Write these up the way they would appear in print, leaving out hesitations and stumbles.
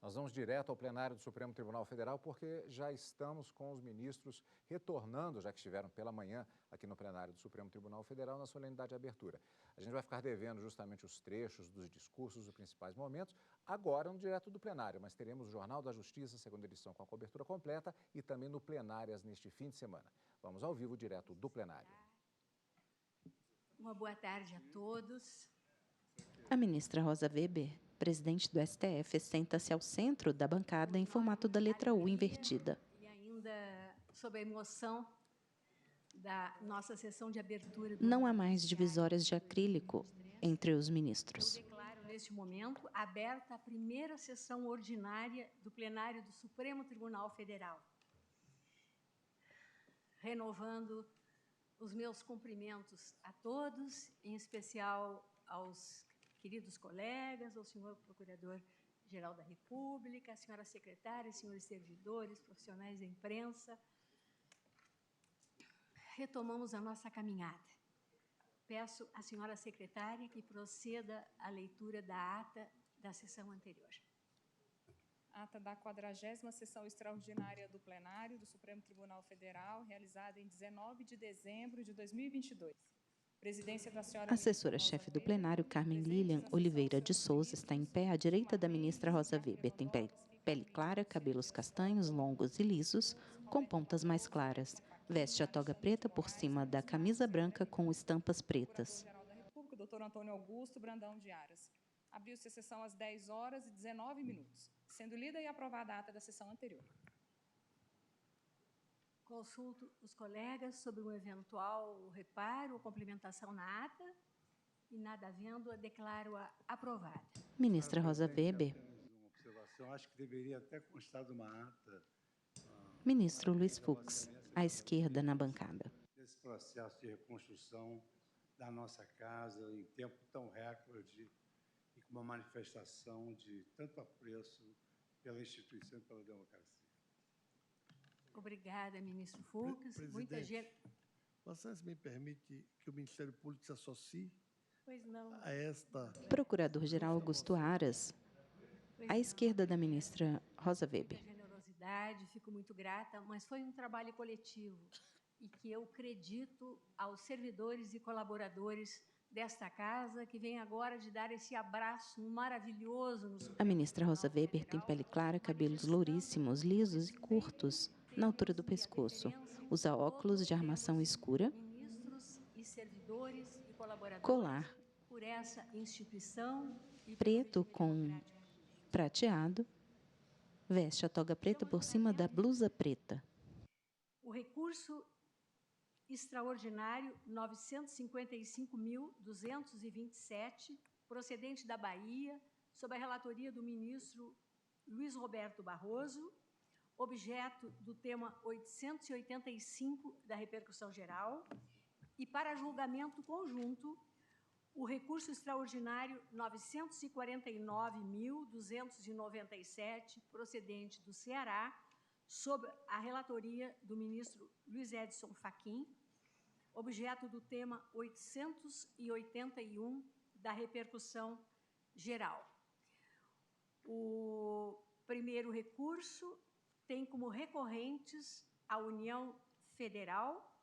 Nós vamos direto ao plenário do Supremo Tribunal Federal porque já estamos com os ministros retornando, já que estiveram pela manhã aqui no plenário do Supremo Tribunal Federal na solenidade de abertura. A gente vai ficar devendo justamente os trechos dos discursos, os principais momentos, agora no direto do plenário, mas teremos o Jornal da Justiça, segunda edição, com a cobertura completa e também no Plenárias neste fim de semana. Vamos ao vivo direto do plenário. Uma boa tarde a todos. A ministra Rosa Weber, presidente do STF, senta-se ao centro da bancada em formato da letra U invertida. E ainda sob a emoção da nossa sessão de abertura. Não há mais divisórias de acrílico entre os ministros. Eu declaro, neste momento, aberta a primeira sessão ordinária do plenário do Supremo Tribunal Federal. Renovando os meus cumprimentos a todos, em especial aos queridos colegas, ao senhor Procurador-Geral da República, à senhora secretária, senhores servidores, profissionais da imprensa. Retomamos a nossa caminhada. Peço à senhora secretária que proceda à leitura da ata da sessão anterior. Ata da 40ª Sessão Extraordinária do Plenário do Supremo Tribunal Federal, realizada em 19 de dezembro de 2022. Presidência da senhora... Assessora-chefe do plenário, Carmen Lilian Oliveira de Souza, está em pé à direita da ministra Rosa Weber. Tem pele clara, cabelos castanhos, longos e lisos, com pontas mais claras. Veste a toga preta por cima da camisa branca com estampas pretas. Procurador-Geral da República, doutor Antônio Augusto Brandão de Aras. Abriu-se a sessão às 10h19, sendo lida e aprovada a ata da sessão anterior. Consulto os colegas sobre um eventual reparo ou complementação na ata e, nada havendo, declaro-a aprovada. Ministra Rosa Weber. Uma observação, acho que deveria até constar de uma ata. Ministro Luiz Fux, à esquerda na bancada. Nesse processo de reconstrução da nossa casa em tempo tão recorde e com uma manifestação de tanto apreço pela instituição e pela democracia. Obrigada, ministro Fux. Muita gente... Vossa Excelência me permite que o Ministério Público se associe a esta... Procurador-Geral Augusto Aras, à esquerda da ministra Rosa Weber. Generosidade, fico muito grata, mas foi um trabalho coletivo e que eu acredito aos servidores e colaboradores desta casa, que vem agora de dar esse abraço maravilhoso no Supremo. A ministra Rosa Weber tem pele clara, cabelos louríssimos, lisos e curtos, na altura do pescoço. Usa óculos de armação escura, Ministros e servidores e colaboradores colar por essa instituição e preto com prateado, veste a toga preta por cima da blusa preta. o recurso extraordinário 955.227, procedente da Bahia, sob a relatoria do ministro Luiz Roberto Barroso, objeto do tema 885 da repercussão geral, e para julgamento conjunto, o recurso extraordinário 949.297, procedente do Ceará, sob a relatoria do ministro Luiz Edson Fachin, objeto do tema 881 da repercussão geral. O primeiro recurso tem como recorrentes a União Federal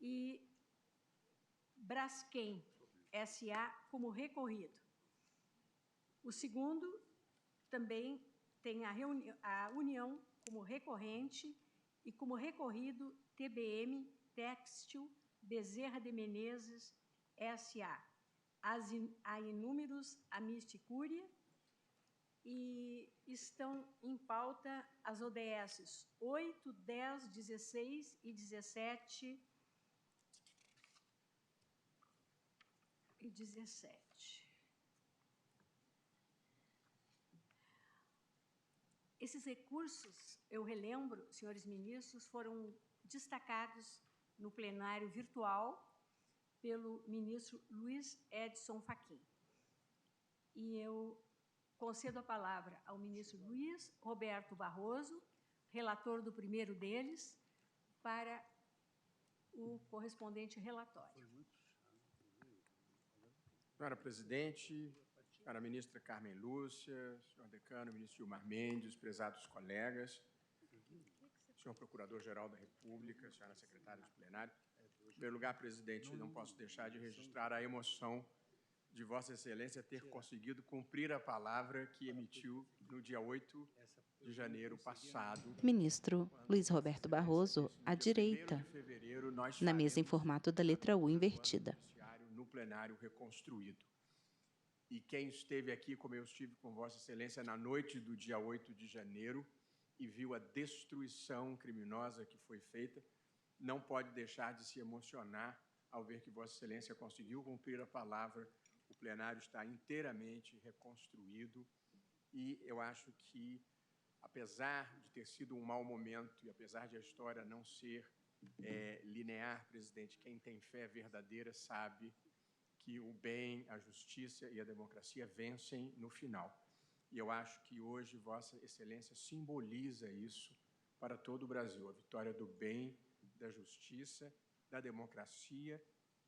e Braskem S.A. como recorrido. O segundo também tem a União como recorrente e como recorrido TBM Têxtil Bezerra de Menezes S.A. A inúmeros Amisticúria, e estão em pauta as ODSs 8, 10, 16 e 17 e 17. Esses recursos, eu relembro, senhores ministros, foram destacados no plenário virtual pelo ministro Luiz Edson Fachin. E eu concedo a palavra ao ministro Luiz Roberto Barroso, relator do primeiro deles, para o correspondente relatório. Senhora presidente, Senhora ministra Carmen Lúcia, senhor decano, ministro Gilmar Mendes, prezados colegas, senhor procurador-geral da República, senhora secretária de plenário. Em primeiro lugar, presidente, não posso deixar de registrar a emoção de Vossa Excelência ter conseguido cumprir a palavra que emitiu no dia 8 de janeiro passado. Ministro Luiz Roberto Barroso, à direita, na mesa em formato da letra U invertida. No plenário reconstruído. E quem esteve aqui, como eu estive com Vossa Excelência, na noite do dia 8 de janeiro e viu a destruição criminosa que foi feita, não pode deixar de se emocionar ao ver que Vossa Excelência conseguiu cumprir a palavra. O plenário está inteiramente reconstruído e eu acho que, apesar de ter sido um mau momento e apesar de a história não ser linear, presidente, quem tem fé verdadeira sabe que o bem, a justiça e a democracia vencem no final. E eu acho que hoje Vossa Excelência simboliza isso para todo o Brasil, a vitória do bem, da justiça, da democracia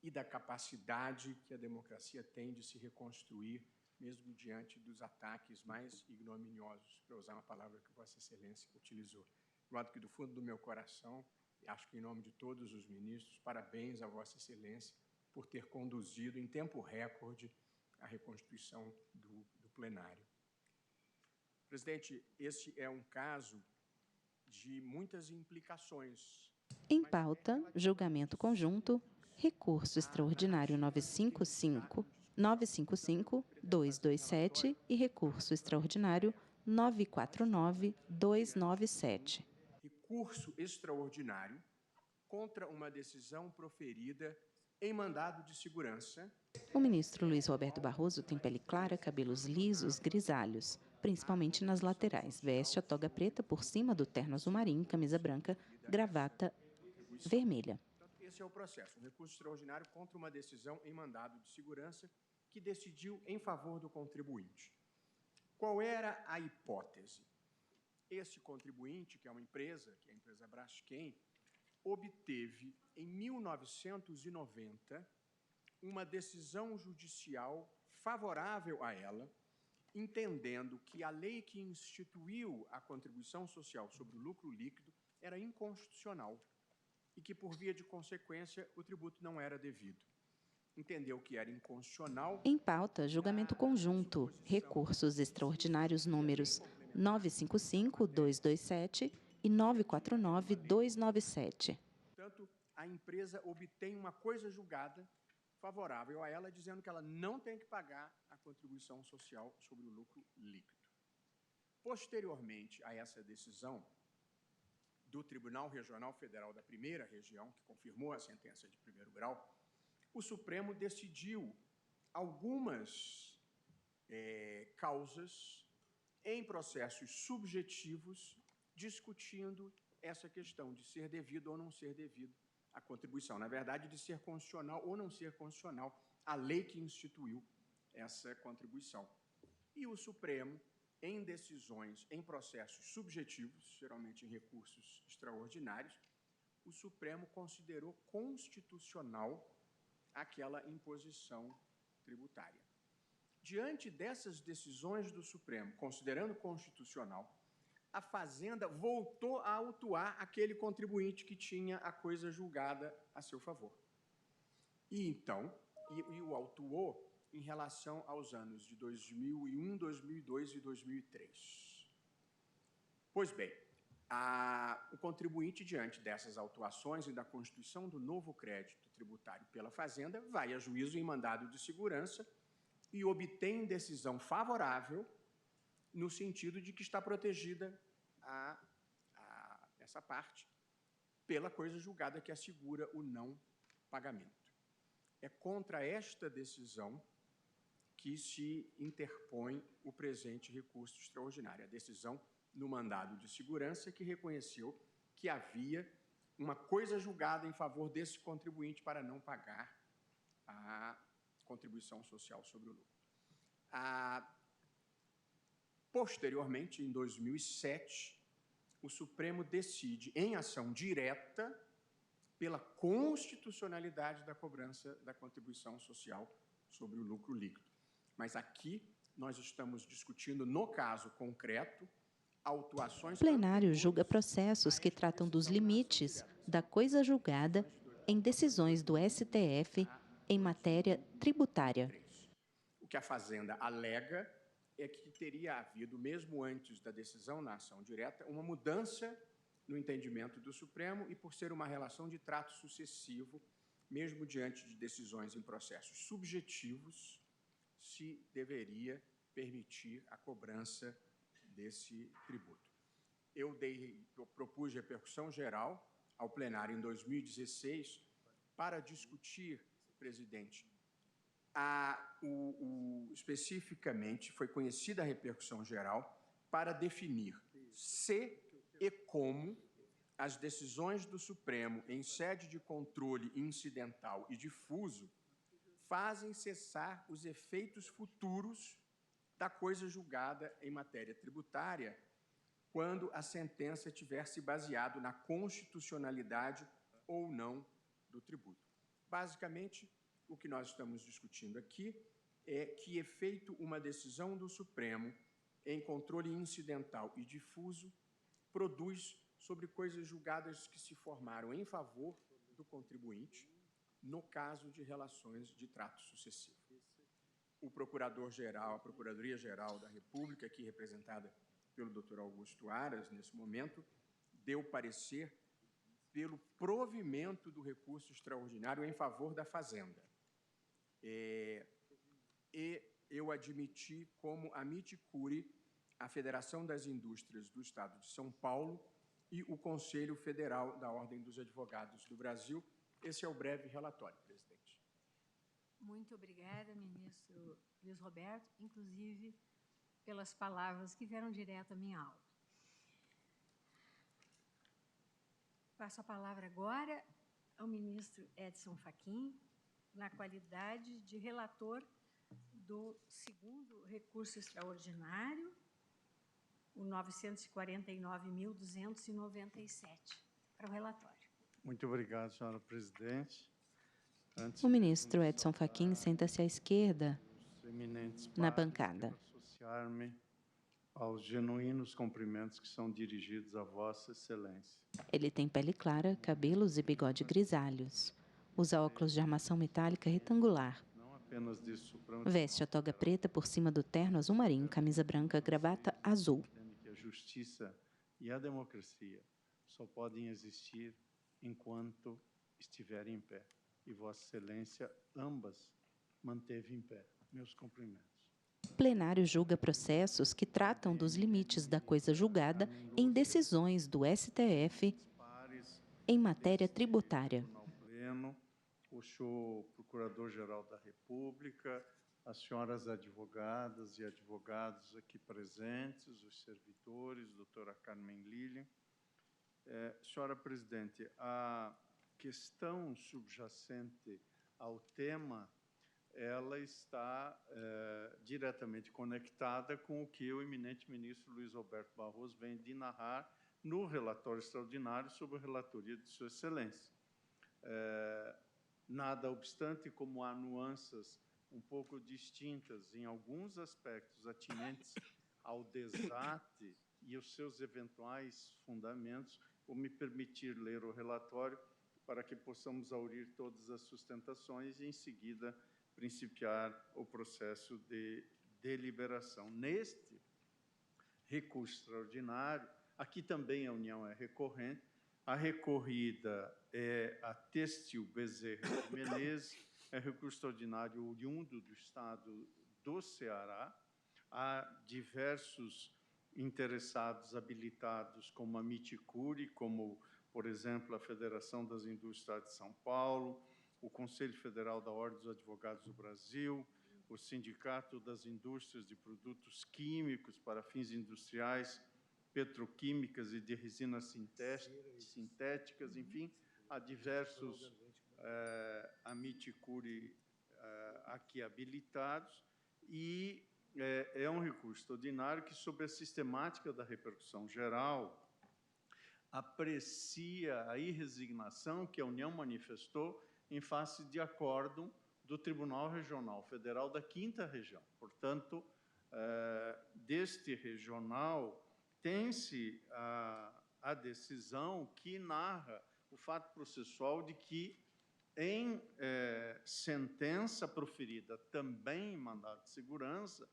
e da capacidade que a democracia tem de se reconstruir, mesmo diante dos ataques mais ignominiosos, para usar uma palavra que Vossa Excelência utilizou. De modo que, do fundo do meu coração, acho que em nome de todos os ministros, parabéns a Vossa Excelência por ter conduzido em tempo recorde a reconstituição do plenário. Presidente, esse é um caso de muitas implicações. Em pauta, julgamento conjunto, recurso extraordinário 955, 227 e recurso extraordinário 297. Recurso extraordinário contra uma decisão proferida em mandado de segurança. O ministro Luiz Roberto Barroso tem pele clara, cabelos lisos, grisalhos, principalmente nas laterais. Veste a toga preta por cima do terno azul marinho, camisa branca, gravata vermelha. Esse é o processo, um recurso extraordinário contra uma decisão em mandado de segurança que decidiu em favor do contribuinte. Qual era a hipótese? Esse contribuinte, que é a empresa Braskem, obteve, em 1990, uma decisão judicial favorável a ela, entendendo que a lei que instituiu a contribuição social sobre o lucro líquido era inconstitucional e que, por via de consequência, o tributo não era devido. Entendeu que era inconstitucional. Em pauta, julgamento conjunto, recursos extraordinários números 955, 227 e 949-297. Portanto, a empresa obtém uma coisa julgada favorável a ela, dizendo que ela não tem que pagar a contribuição social sobre o lucro líquido. Posteriormente a essa decisão do Tribunal Regional Federal da Primeira Região, que confirmou a sentença de primeiro grau, o Supremo decidiu algumas causas em processos subjetivos discutindo essa questão de ser devido ou não ser devido a contribuição. Na verdade, de ser constitucional ou não ser constitucional a lei que instituiu essa contribuição. E o Supremo, em decisões, em processos subjetivos, geralmente em recursos extraordinários, o Supremo considerou constitucional aquela imposição tributária. Diante dessas decisões do Supremo, considerando constitucional, a Fazenda voltou a autuar aquele contribuinte que tinha a coisa julgada a seu favor. E então, o autuou em relação aos anos de 2001, 2002 e 2003. Pois bem, o contribuinte, diante dessas autuações e da constituição do novo crédito tributário pela Fazenda, vai a juízo em mandado de segurança e obtém decisão favorável no sentido de que está protegida essa parte pela coisa julgada que assegura o não pagamento. É contra esta decisão que se interpõe o presente recurso extraordinário, a decisão no mandado de segurança que reconheceu que havia uma coisa julgada em favor desse contribuinte para não pagar a contribuição social sobre o lucro. Posteriormente, em 2007, o Supremo decide, em ação direta, pela constitucionalidade da cobrança da contribuição social sobre o lucro líquido. Mas aqui, nós estamos discutindo, no caso concreto, autuações... O plenário julga processos que tratam dos limites da coisa julgada em decisões do STF em matéria tributária. O que a Fazenda alega é que teria havido, mesmo antes da decisão na ação direta, uma mudança no entendimento do Supremo e por ser uma relação de trato sucessivo, mesmo diante de decisões em processos subjetivos, se deveria permitir a cobrança desse tributo. Eu propus repercussão geral ao plenário em 2016 para discutir, presidente, especificamente foi conhecida a repercussão geral para definir se e como as decisões do Supremo em sede de controle incidental e difuso fazem cessar os efeitos futuros da coisa julgada em matéria tributária quando a sentença tiver se baseado na constitucionalidade ou não do tributo. Basicamente, o que nós estamos discutindo aqui é que efeito uma decisão do Supremo em controle incidental e difuso produz sobre coisas julgadas que se formaram em favor do contribuinte, no caso de relações de trato sucessivo. O Procurador-Geral, a Procuradoria-Geral da República, aqui representada pelo Dr. Augusto Aras, nesse momento, deu parecer pelo provimento do recurso extraordinário em favor da Fazenda. E eu admiti como amici curiae a Federação das Indústrias do Estado de São Paulo e o Conselho Federal da Ordem dos Advogados do Brasil. Esse é o breve relatório, presidente. Muito obrigada, ministro Luiz Roberto, inclusive pelas palavras que vieram direto à minha aula. Passo a palavra agora ao ministro Edson Fachin, na qualidade de relator do segundo recurso extraordinário, o 949.297, para o relatório. Muito obrigado, senhora presidente. O ministro Edson Fachin senta-se à esquerda na bancada. Associar-me aos genuínos cumprimentos que são dirigidos a Vossa Excelência. Ele tem pele clara, cabelos e bigode grisalhos. Usa óculos de armação metálica retangular. Veste a toga preta por cima do terno azul marinho, camisa branca, gravata azul. A justiça e a democracia só podem existir enquanto estiverem em pé. E Vossa Excelência ambas manteve em pé. Meus cumprimentos. O plenário julga processos que tratam dos limites da coisa julgada em decisões do STF em matéria tributária. O senhor Procurador-Geral da República, as senhoras advogadas e advogados aqui presentes, os servidores, doutora Carmen Lilian. Senhora presidente, a questão subjacente ao tema, ela está diretamente conectada com o que o eminente ministro Luiz Roberto Barroso vem de narrar no relatório extraordinário sobre a relatoria de Sua Excelência. Nada obstante, como há nuances um pouco distintas em alguns aspectos atinentes ao desate e os seus eventuais fundamentos, vou me permitir ler o relatório para que possamos aurir todas as sustentações e, em seguida, principiar o processo de deliberação. Neste recurso extraordinário, aqui também a União é recorrente, a recorrida é a Têxtil Bezerra de Menezes, é recurso extraordinário oriundo do Estado do Ceará. Há diversos interessados habilitados como amici curiae, como, por exemplo, a Federação das Indústrias de São Paulo, o Conselho Federal da Ordem dos Advogados do Brasil, o Sindicato das Indústrias de Produtos Químicos para fins industriais, petroquímicas e de resinas sintéticas, enfim, há diversos amici curiae aqui habilitados, e é um recurso extraordinário que, sob a sistemática da repercussão geral, aprecia a irresignação que a União manifestou em face de acórdão do Tribunal Regional Federal da 5ª Região. Portanto, deste regional, tem-se a decisão que narra o fato processual de que, em sentença proferida também em mandado de segurança,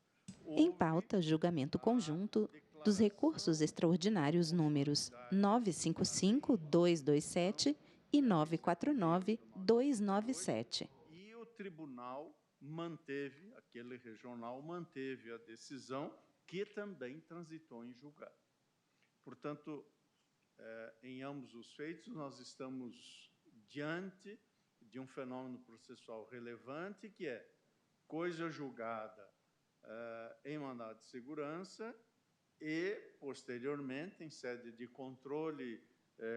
Em pauta, julgamento conjunto dos recursos extraordinários números 955-227 e 949-297. E o tribunal manteve, aquele regional manteve a decisão, que também transitou em julgado. Portanto, em ambos os feitos, nós estamos diante de um fenômeno processual relevante, que é coisa julgada em mandado de segurança e, posteriormente, em sede de controle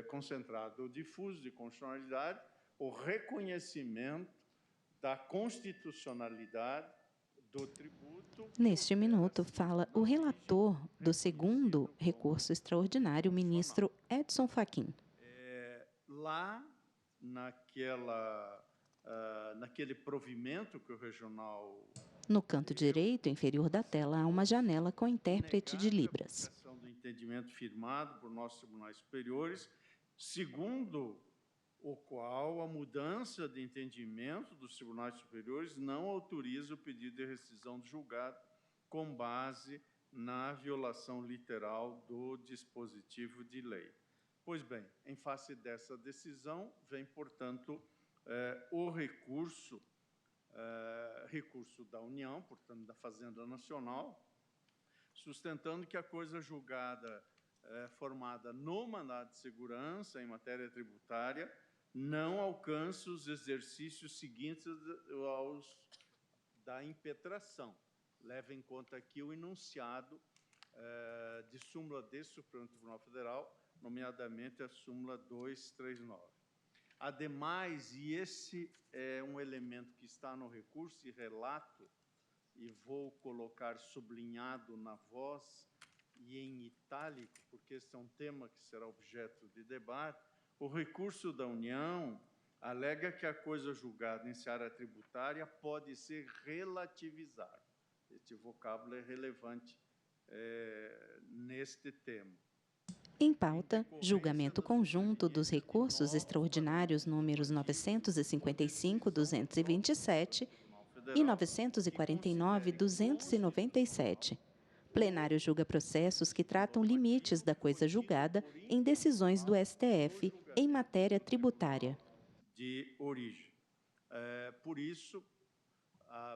concentrado ou difuso de constitucionalidade, o reconhecimento da constitucionalidade do tributo. Neste minuto, fala o relator do segundo recurso extraordinário, o ministro Edson Fachin. Lá, naquele provimento que o regional... No canto direito inferior da tela, há uma janela com intérprete de Libras. Do entendimento firmado por nossos tribunais superiores, segundo o qual a mudança de entendimento dos tribunais superiores não autoriza o pedido de rescisão do julgado com base na violação literal do dispositivo de lei. Pois bem, em face dessa decisão, vem, portanto, o recurso da União, portanto, da Fazenda Nacional, sustentando que a coisa julgada formada no mandado de segurança em matéria tributária não alcança os exercícios seguintes aos da impetração. Leva em conta aqui o enunciado de súmula desse Supremo Tribunal Federal, nomeadamente a súmula 239. Ademais, e esse é um elemento que está no recurso e relato, e vou colocar sublinhado na voz e em itálico, porque esse é um tema que será objeto de debate, o recurso da União alega que a coisa julgada em seara tributária pode ser relativizada. Este vocábulo é relevante neste tema. Em pauta, julgamento conjunto dos recursos extraordinários números 955-227 e 949-297. Plenário julga processos que tratam limites da coisa julgada em decisões do STF em matéria tributária. De origem. Por isso,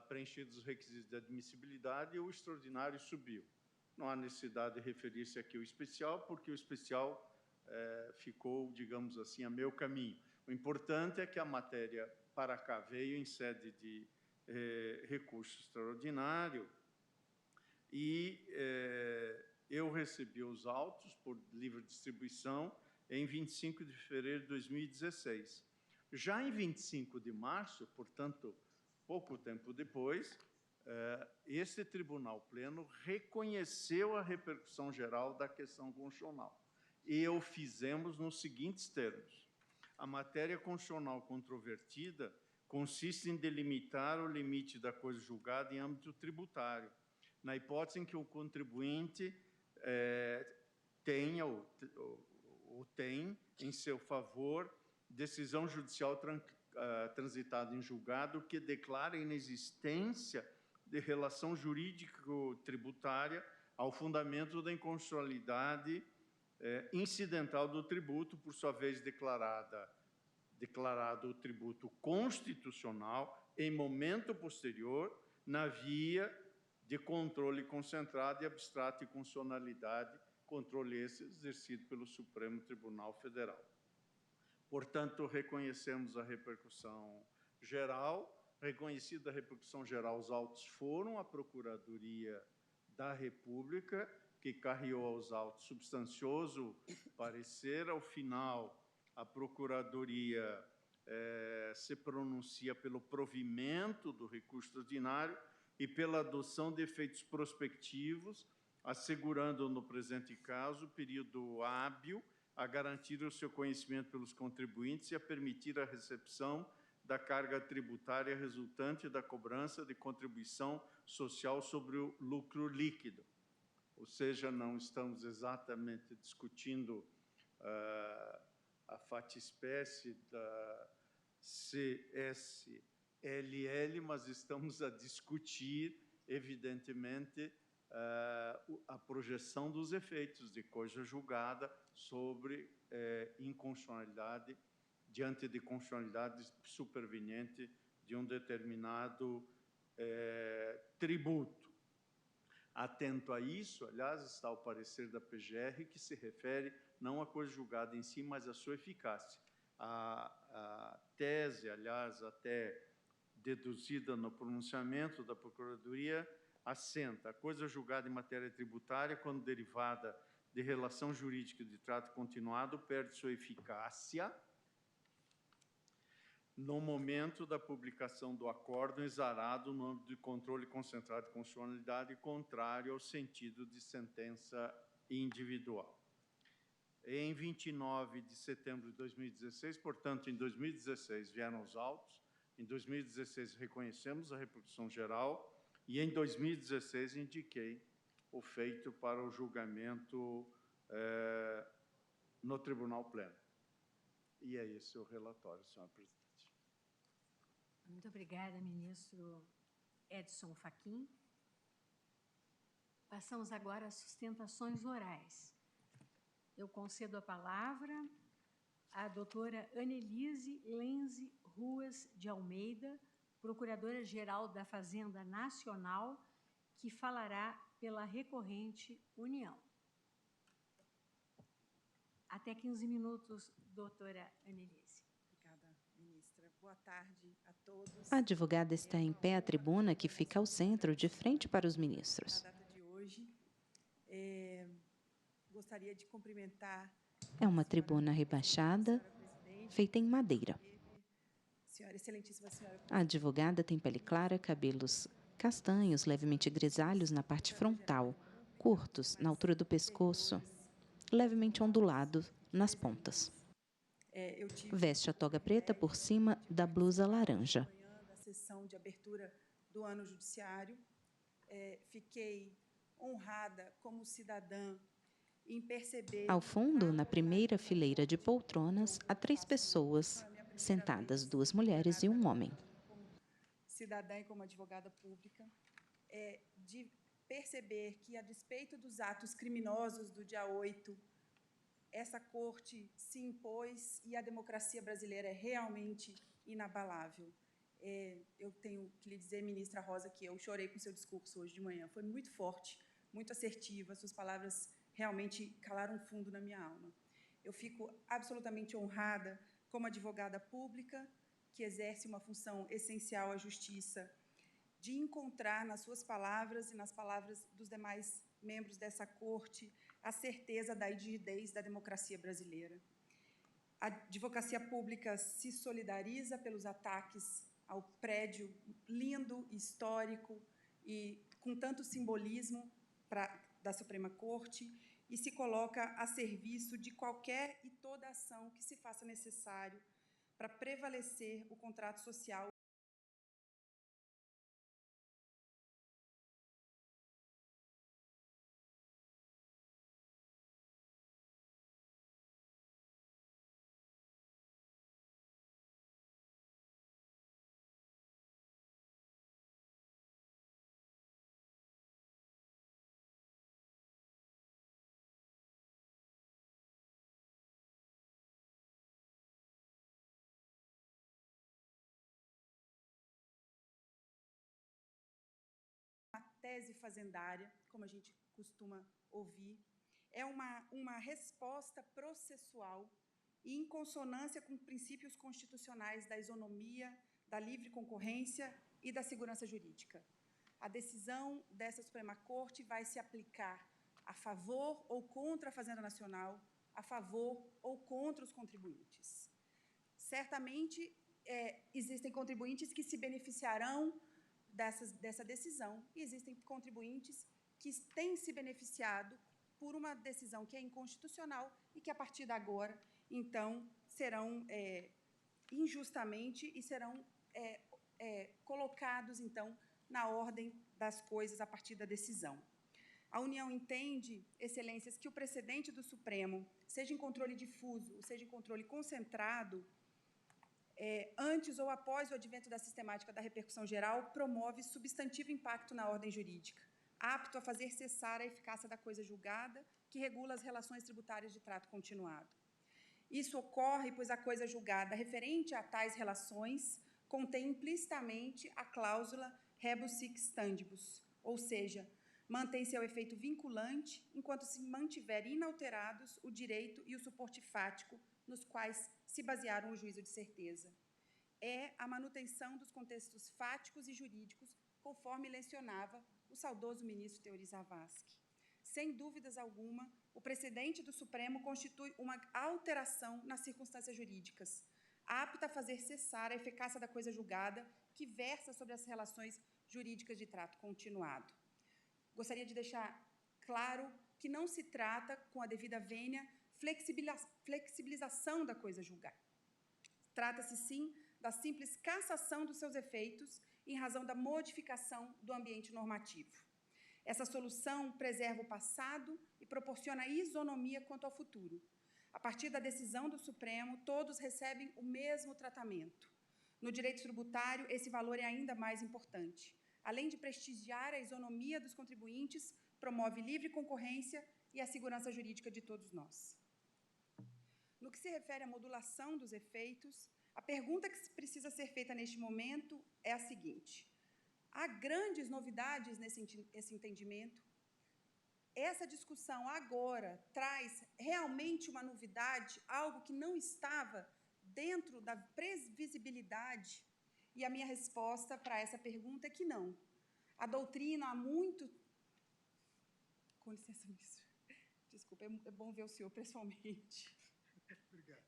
preenchidos os requisitos de admissibilidade, o extraordinário subiu. Não há necessidade de referir-se aqui ao especial, porque o especial ficou, digamos assim, a meu caminho. O importante é que a matéria para cá veio em sede de recurso extraordinário e eu recebi os autos por livre distribuição em 25 de fevereiro de 2016. Já em 25 de março, portanto, pouco tempo depois, esse Tribunal Pleno reconheceu a repercussão geral da questão constitucional. E o fizemos nos seguintes termos. A matéria constitucional controvertida consiste em delimitar o limite da coisa julgada em âmbito tributário, na hipótese em que o contribuinte tenha ou tem em seu favor decisão judicial transitada em julgado que declara a inexistência de relação jurídico-tributária ao fundamento da inconstitucionalidade incidental do tributo, por sua vez declarado o tributo constitucional em momento posterior, na via de controle concentrado e abstrato de constitucionalidade, controle esse exercido pelo Supremo Tribunal Federal. Portanto, reconhecemos a repercussão geral. Reconhecida a repercussão geral, os autos foram à Procuradoria da República, que carreou aos autos substancioso parecer. Ao final, a Procuradoria se pronuncia pelo provimento do recurso extraordinário e pela adoção de efeitos prospectivos, assegurando, no presente caso, período hábil a garantir o seu conhecimento pelos contribuintes e a permitir a recepção da carga tributária resultante da cobrança de contribuição social sobre o lucro líquido. Ou seja, não estamos exatamente discutindo a fatispécie da CSLL, mas estamos a discutir, evidentemente, a projeção dos efeitos de coisa julgada sobre inconstitucionalidade, diante de constitucionalidade superveniente de um determinado tributo. Atento a isso, aliás, está o parecer da PGR, que se refere não à coisa julgada em si, mas à sua eficácia. A tese, aliás, até deduzida no pronunciamento da Procuradoria, assenta a coisa julgada em matéria tributária, quando derivada de relação jurídica de trato continuado, perde sua eficácia no momento da publicação do acórdão exarado no âmbito de controle concentrado de constitucionalidade contrário ao sentido de sentença individual. Em 29 de setembro de 2016, portanto, em 2016 vieram os autos, em 2016 reconhecemos a repercussão geral e em 2016 indiquei o feito para o julgamento no Tribunal Pleno. E é esse o relatório, senhora presidente. Muito obrigada, ministro Edson Fachin. Passamos agora às sustentações orais. Eu concedo a palavra à doutora Annelise Lenze Ruas de Almeida, Procuradora-Geral da Fazenda Nacional, que falará pela recorrente União. Até 15 minutos, doutora Annelise. Obrigada, ministra. Boa tarde a todos. A advogada está em pé à tribuna, que fica ao centro, de frente para os ministros. Na data de hoje, gostaria de cumprimentar... É uma tribuna rebaixada, feita em madeira. Senhora, excelentíssima senhora... A advogada tem pele clara, cabelos castanhos, levemente grisalhos na parte frontal, curtos, na altura do pescoço, levemente ondulados nas pontas. Veste a toga preta por cima da blusa laranja. A sessão de abertura do ano judiciário, fiquei honrada como cidadã em perceber... Ao fundo, na primeira fileira de poltronas, há 3 pessoas sentadas, 2 mulheres e um homem. Como cidadã e como advogada pública, de perceber que, a despeito dos atos criminosos do dia 8, essa corte se impôs e a democracia brasileira é realmente inabalável. Eu tenho que lhe dizer, ministra Rosa, que eu chorei com seu discurso hoje de manhã. Foi muito forte, muito assertiva, suas palavras realmente calaram fundo na minha alma. Eu fico absolutamente honrada como advogada pública, que exerce uma função essencial à justiça, de encontrar nas suas palavras e nas palavras dos demais membros dessa corte a certeza da rigidez da democracia brasileira. A advocacia pública se solidariza pelos ataques ao prédio lindo, histórico e com tanto simbolismo da Suprema Corte e se coloca a serviço de qualquer e toda ação que se faça necessário para prevalecer o contrato social tese fazendária, como a gente costuma ouvir, é uma resposta processual e em consonância com princípios constitucionais da isonomia, da livre concorrência e da segurança jurídica. A decisão dessa Suprema Corte vai se aplicar a favor ou contra a Fazenda Nacional, a favor ou contra os contribuintes. Certamente, existem contribuintes que se beneficiarão dessa decisão e existem contribuintes que têm se beneficiado por uma decisão que é inconstitucional e que, a partir de agora, então, serão injustamente e serão colocados, então, na ordem das coisas a partir da decisão. A União entende, excelências, que o precedente do Supremo, seja em controle difuso, ou seja em controle concentrado, antes ou após o advento da sistemática da repercussão geral, promove substantivo impacto na ordem jurídica, apto a fazer cessar a eficácia da coisa julgada, que regula as relações tributárias de trato continuado. Isso ocorre, pois a coisa julgada referente a tais relações contém implicitamente a cláusula rebus sic stantibus, ou seja, mantém seu efeito vinculante enquanto se mantiver inalterados o direito e o suporte fático nos quais se basearam o juízo de certeza. É a manutenção dos contextos fáticos e jurídicos, conforme lecionava o saudoso ministro Teori Zavascki. Sem dúvidas alguma, o precedente do Supremo constitui uma alteração nas circunstâncias jurídicas, apta a fazer cessar a eficácia da coisa julgada que versa sobre as relações jurídicas de trato continuado. Gostaria de deixar claro que não se trata, com a devida vênia, flexibilização da coisa julgada. Trata-se, sim, da simples cassação dos seus efeitos em razão da modificação do ambiente normativo. Essa solução preserva o passado e proporciona isonomia quanto ao futuro. A partir da decisão do Supremo, todos recebem o mesmo tratamento. No direito tributário, esse valor é ainda mais importante. Além de prestigiar a isonomia dos contribuintes, promove livre concorrência e a segurança jurídica de todos nós. No que se refere à modulação dos efeitos, a pergunta que precisa ser feita neste momento é a seguinte: há grandes novidades nesse entendimento? Essa discussão agora traz realmente uma novidade, algo que não estava dentro da previsibilidade? E a minha resposta para essa pergunta é que não. A doutrina há muito... Com licença, ministro. Desculpa, é bom ver o senhor pessoalmente. Obrigado.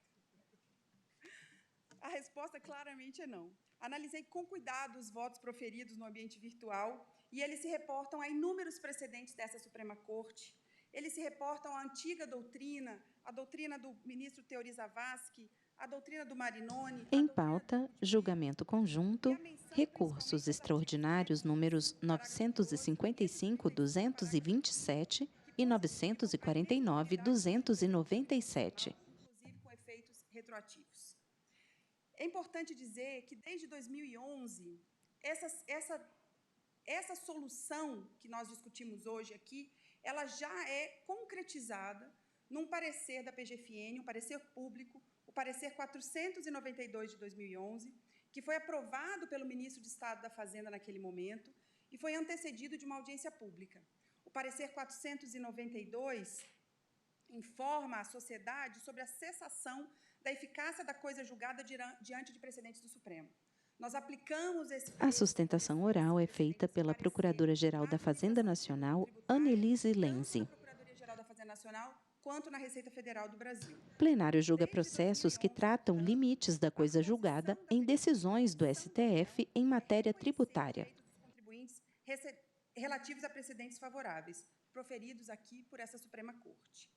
A resposta claramente é não. Analisei com cuidado os votos proferidos no ambiente virtual e eles se reportam a inúmeros precedentes dessa Suprema Corte. Eles se reportam à antiga doutrina, a doutrina do ministro Teori Zavascki, a doutrina do Marinoni... Em pauta, julgamento conjunto, recursos extraordinários números 955-227 e 949-297. Inclusive com efeitos retroativos. É importante dizer que, desde 2011, essa solução que nós discutimos hoje aqui, ela já é concretizada num parecer da PGFN, um parecer público, o parecer 492 de 2011, que foi aprovado pelo ministro de Estado da Fazenda naquele momento e foi antecedido de uma audiência pública. O parecer 492 informa a sociedade sobre a cessação da eficácia da coisa julgada diante de precedentes do Supremo. Nós aplicamos esse... A sustentação oral é feita pela Procuradora-Geral da Fazenda Nacional, Annelise Lenzi. Tanto na Procuradoria-Geral da Fazenda Nacional quanto na Receita Federal do Brasil. O plenário julga processos que tratam limites da coisa julgada em decisões do STF em matéria tributária. Contribuintes relativos a precedentes favoráveis, proferidos aqui por essa Suprema Corte.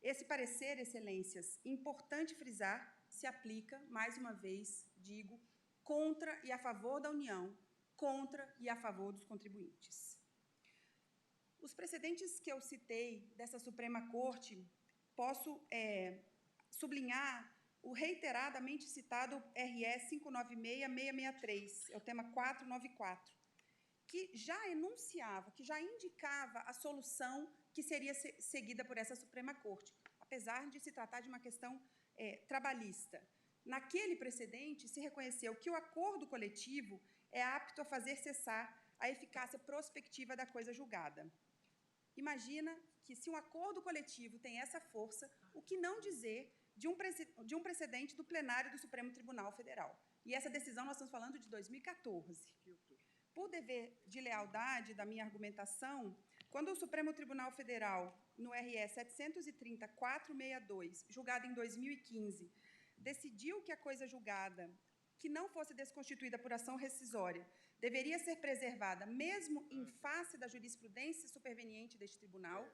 Esse parecer, excelências, importante frisar, se aplica, mais uma vez, digo, contra e a favor da União, contra e a favor dos contribuintes. Os precedentes que eu citei dessa Suprema Corte, posso sublinhar o reiteradamente citado RS 596-663, é o tema 494, que já enunciava, que já indicava a solução que seria seguida por essa Suprema Corte, apesar de se tratar de uma questão trabalhista. Naquele precedente, se reconheceu que o acordo coletivo é apto a fazer cessar a eficácia prospectiva da coisa julgada. Imagina que, se um acordo coletivo tem essa força, o que não dizer de um precedente do plenário do Supremo Tribunal Federal. E essa decisão nós estamos falando de 2014. Por dever de lealdade da minha argumentação, quando o Supremo Tribunal Federal, no RS 730-462, julgado em 2015, decidiu que a coisa julgada, que não fosse desconstituída por ação rescisória, deveria ser preservada, mesmo em face da jurisprudência superveniente deste tribunal,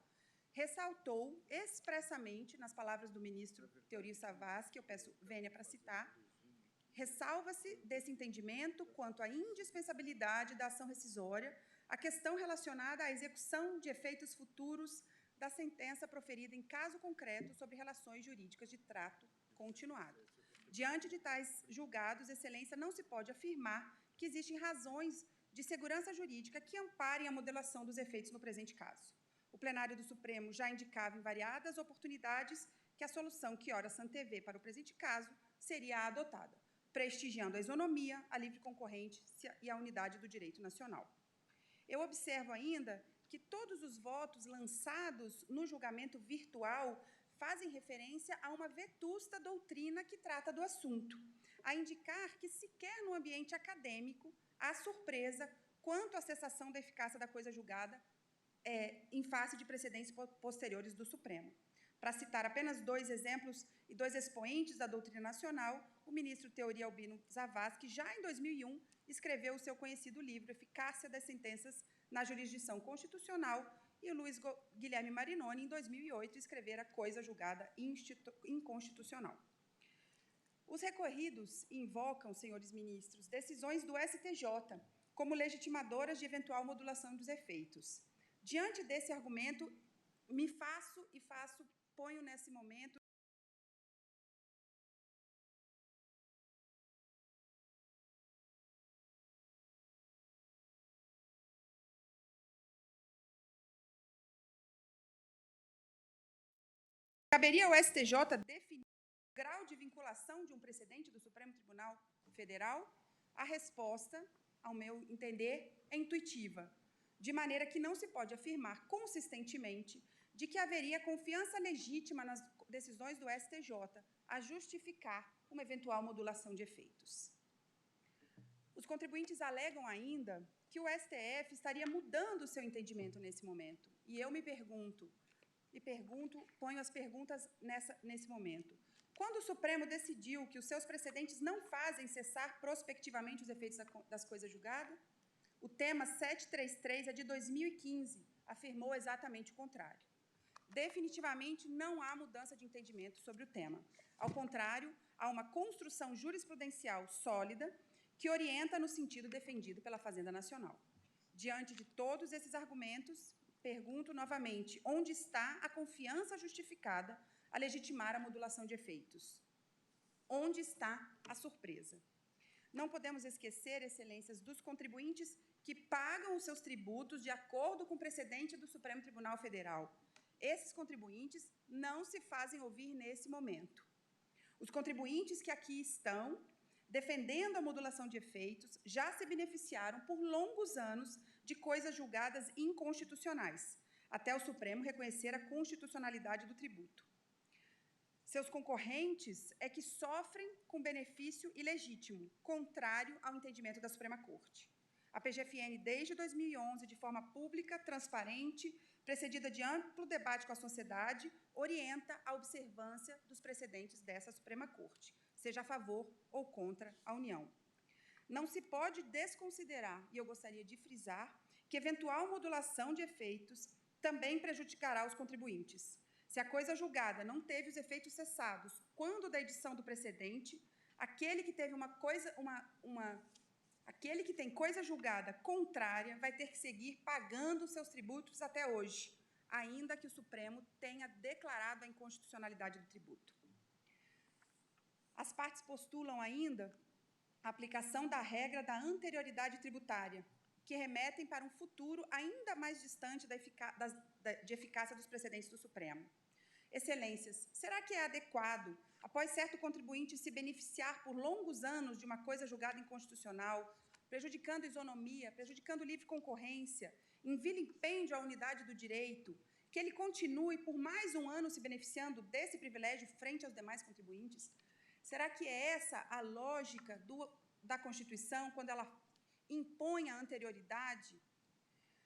ressaltou expressamente, nas palavras do ministro Teori Zavascki, eu peço vênia para citar, ressalva-se desse entendimento quanto à indispensabilidade da ação rescisória a questão relacionada à execução de efeitos futuros da sentença proferida em caso concreto sobre relações jurídicas de trato continuado. Diante de tais julgados, Excelência, não se pode afirmar que existem razões de segurança jurídica que amparem a modelação dos efeitos no presente caso. O plenário do Supremo já indicava em variadas oportunidades que a solução que ora se antevê para o presente caso seria a adotada, prestigiando a isonomia, a livre concorrência e a unidade do direito nacional. Eu observo ainda que todos os votos lançados no julgamento virtual fazem referência a uma vetusta doutrina que trata do assunto, a indicar que sequer no ambiente acadêmico há surpresa quanto à cessação da eficácia da coisa julgada em face de precedentes posteriores do Supremo. Para citar apenas 2 exemplos e 2 expoentes da doutrina nacional, o ministro Teori Albino Zavascki, já em 2001, escreveu o seu conhecido livro Eficácia das Sentenças na Jurisdição Constitucional, e o Luiz Guilherme Marinoni, em 2008, escrevera Coisa Julgada Inconstitucional. Os recorridos invocam, senhores ministros, decisões do STJ como legitimadoras de eventual modulação dos efeitos. Diante desse argumento, ponho nesse momento caberia ao STJ definir o grau de vinculação de um precedente do Supremo Tribunal Federal? A resposta, ao meu entender, é intuitiva, de maneira que não se pode afirmar consistentemente de que haveria confiança legítima nas decisões do STJ a justificar uma eventual modulação de efeitos. Os contribuintes alegam ainda que o STF estaria mudando o seu entendimento nesse momento. E eu ponho as perguntas nesse momento. Quando o Supremo decidiu que os seus precedentes não fazem cessar prospectivamente os efeitos das coisas julgadas, o tema 733 é de 2015, afirmou exatamente o contrário. Definitivamente não há mudança de entendimento sobre o tema. Ao contrário, há uma construção jurisprudencial sólida que orienta no sentido defendido pela Fazenda Nacional. Diante de todos esses argumentos, pergunto novamente, onde está a confiança justificada a legitimar a modulação de efeitos? Onde está a surpresa? Não podemos esquecer, excelências, dos contribuintes que pagam os seus tributos de acordo com o precedente do Supremo Tribunal Federal. Esses contribuintes não se fazem ouvir nesse momento. Os contribuintes que aqui estão, defendendo a modulação de efeitos, já se beneficiaram por longos anos de coisas julgadas inconstitucionais, até o Supremo reconhecer a constitucionalidade do tributo. Seus concorrentes é que sofrem com benefício ilegítimo, contrário ao entendimento da Suprema Corte. A PGFN, desde 2011, de forma pública, transparente, precedida de amplo debate com a sociedade, orienta a observância dos precedentes dessa Suprema Corte, seja a favor ou contra a União. Não se pode desconsiderar, e eu gostaria de frisar, que eventual modulação de efeitos também prejudicará os contribuintes. Se a coisa julgada não teve os efeitos cessados quando da edição do precedente, aquele que tem coisa julgada contrária vai ter que seguir pagando seus tributos até hoje, ainda que o Supremo tenha declarado a inconstitucionalidade do tributo. As partes postulam ainda a aplicação da regra da anterioridade tributária, que remetem para um futuro ainda mais distante de eficácia dos precedentes do Supremo. Excelências, será que é adequado, após certo contribuinte se beneficiar por longos anos de uma coisa julgada inconstitucional, prejudicando a isonomia, prejudicando livre concorrência, em vilipêndio à unidade do direito, que ele continue por mais um ano se beneficiando desse privilégio frente aos demais contribuintes? Será que é essa a lógica da Constituição, quando ela impõe a anterioridade?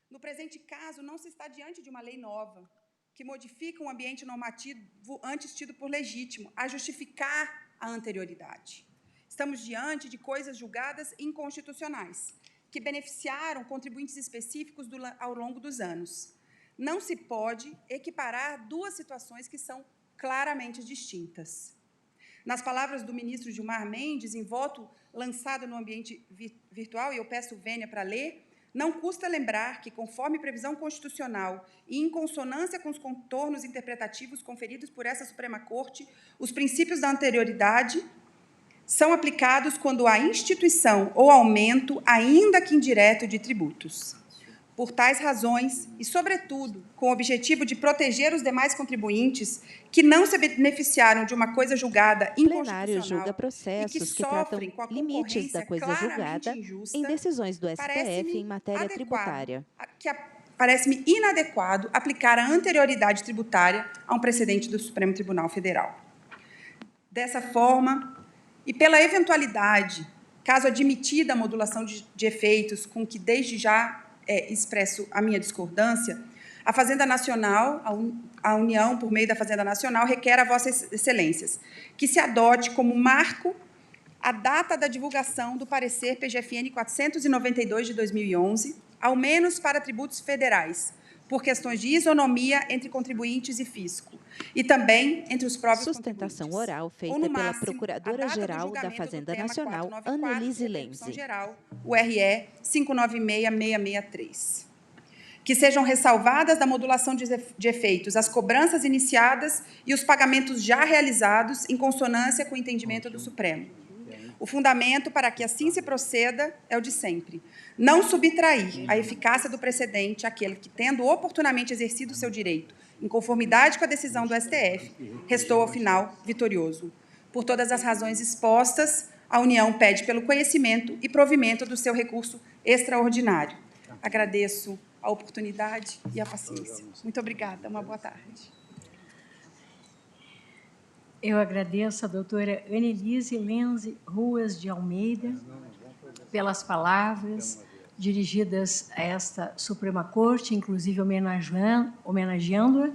No presente caso, não se está diante de uma lei nova, que modifica um ambiente normativo antes tido por legítimo, a justificar a anterioridade. Estamos diante de coisas julgadas inconstitucionais, que beneficiaram contribuintes específicos ao longo dos anos. Não se pode equiparar 2 situações que são claramente distintas. Nas palavras do ministro Gilmar Mendes, em voto lançado no ambiente virtual, e eu peço vênia para ler, não custa lembrar que, conforme previsão constitucional e em consonância com os contornos interpretativos conferidos por essa Suprema Corte, os princípios da anterioridade são aplicados quando há instituição ou aumento, ainda que indireto, de tributos. Por tais razões, e, sobretudo, com o objetivo de proteger os demais contribuintes que não se beneficiaram de uma coisa julgada inconstitucional, o plenário julga processos que tratam limites da coisa julgada em decisões do STF em matéria tributária. Parece-me inadequado aplicar a anterioridade tributária a um precedente do Supremo Tribunal Federal. Dessa forma, e pela eventualidade, caso admitida a modulação de efeitos com que desde já expresso a minha discordância, a Fazenda Nacional, a União, por meio da Fazenda Nacional, requer a Vossas Excelências que se adote como marco a data da divulgação do parecer PGFN 492 de 2011, ao menos para tributos federais, por questões de isonomia entre contribuintes e fisco, e também entre os próprios sustentação oral feita pela Procuradora-Geral da Fazenda Nacional, Annelise Lenzi. URE 596663. Que sejam ressalvadas da modulação de efeitos as cobranças iniciadas e os pagamentos já realizados em consonância com o entendimento do Supremo. O fundamento para que assim se proceda é o de sempre: não subtrair a eficácia do precedente àquele que, tendo oportunamente exercido seu direito, em conformidade com a decisão do STF, restou, ao final, vitorioso. Por todas as razões expostas, a União pede pelo conhecimento e provimento do seu recurso extraordinário. Agradeço a oportunidade e a paciência. Muito obrigada. Uma boa tarde. Eu agradeço a doutora Annelise Lenzi Ruas de Almeida pelas palavras dirigidas a esta Suprema Corte, inclusive homenageando-a,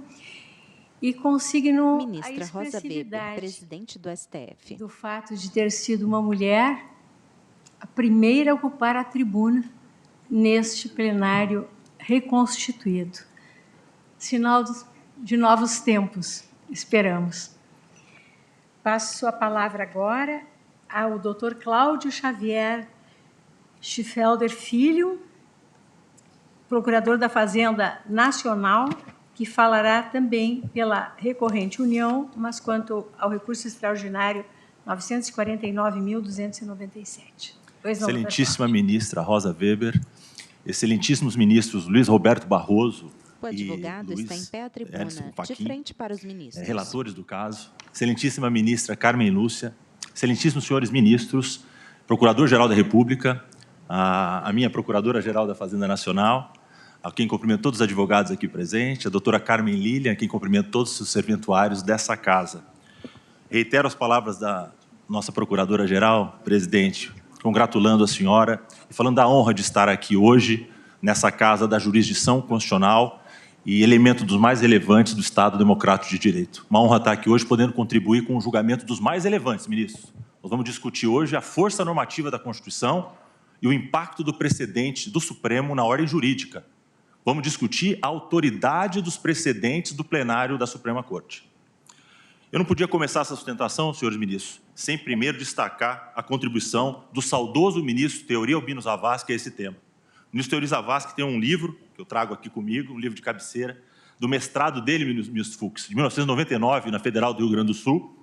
e consigno Ministra a Rosa Weber, expressividade presidente do STF. do fato de ter sido uma mulher a primeira a ocupar a tribuna neste plenário reconstituído. Sinal de novos tempos, esperamos. Passo a palavra agora ao doutor Cláudio Xavier Schiffelder Filho, procurador da Fazenda Nacional, que falará também pela recorrente União, mas quanto ao recurso extraordinário 949.297. Excelentíssima ministra Rosa Weber, excelentíssimos ministros Luiz Roberto Barroso o advogado e está em pé à tribuna, Fachin, de frente para os ministros. Relatores do caso, excelentíssima ministra Carmen Lúcia, excelentíssimos senhores ministros, Procurador-Geral da República, a minha Procuradora-Geral da Fazenda Nacional, a quem cumprimento todos os advogados aqui presentes, a doutora Carmen Lilian, a quem cumprimento todos os serventuários dessa casa. Reitero as palavras da nossa Procuradora-Geral, presidente, congratulando a senhora e falando da honra de estar aqui hoje, nessa casa da jurisdição constitucional e elemento dos mais relevantes do Estado Democrático de Direito. Uma honra estar aqui hoje, podendo contribuir com o julgamento dos mais relevantes, ministros. Nós vamos discutir hoje a força normativa da Constituição e o impacto do precedente do Supremo na ordem jurídica. Vamos discutir a autoridade dos precedentes do plenário da Suprema Corte. Eu não podia começar essa sustentação, senhores ministros, sem primeiro destacar a contribuição do saudoso ministro Teori Albino Zavascki a esse tema. O ministro Teori Zavascki tem um livro, que eu trago aqui comigo, um livro de cabeceira, do mestrado dele, ministro Fux, de 1999, na Federal do Rio Grande do Sul,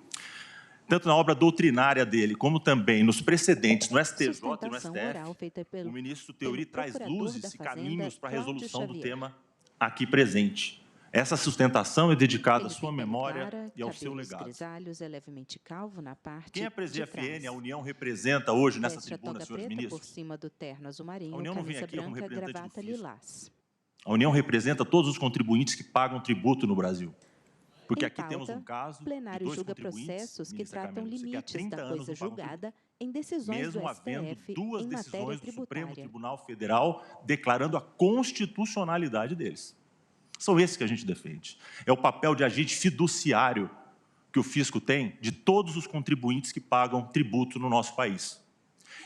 tanto na obra doutrinária dele, como também nos precedentes no STJ e no STF, o ministro Teori traz luzes e caminhos para a resolução do tema aqui presente. Essa sustentação é dedicada à sua memória e ao seu legado. Quem a PGFN, a União, representa hoje nessa tribuna, senhores ministros? A União não vem aqui como representante do fisco. A União representa todos os contribuintes que pagam tributo no Brasil. Porque aqui temos um caso de dois julga processos que tratam limites da coisa julgada em decisões do STF duas em decisões matéria do Supremo tributária. Tribunal Federal declarando a constitucionalidade deles. São esses que a gente defende. É o papel de agente fiduciário que o fisco tem de todos os contribuintes que pagam tributo no nosso país.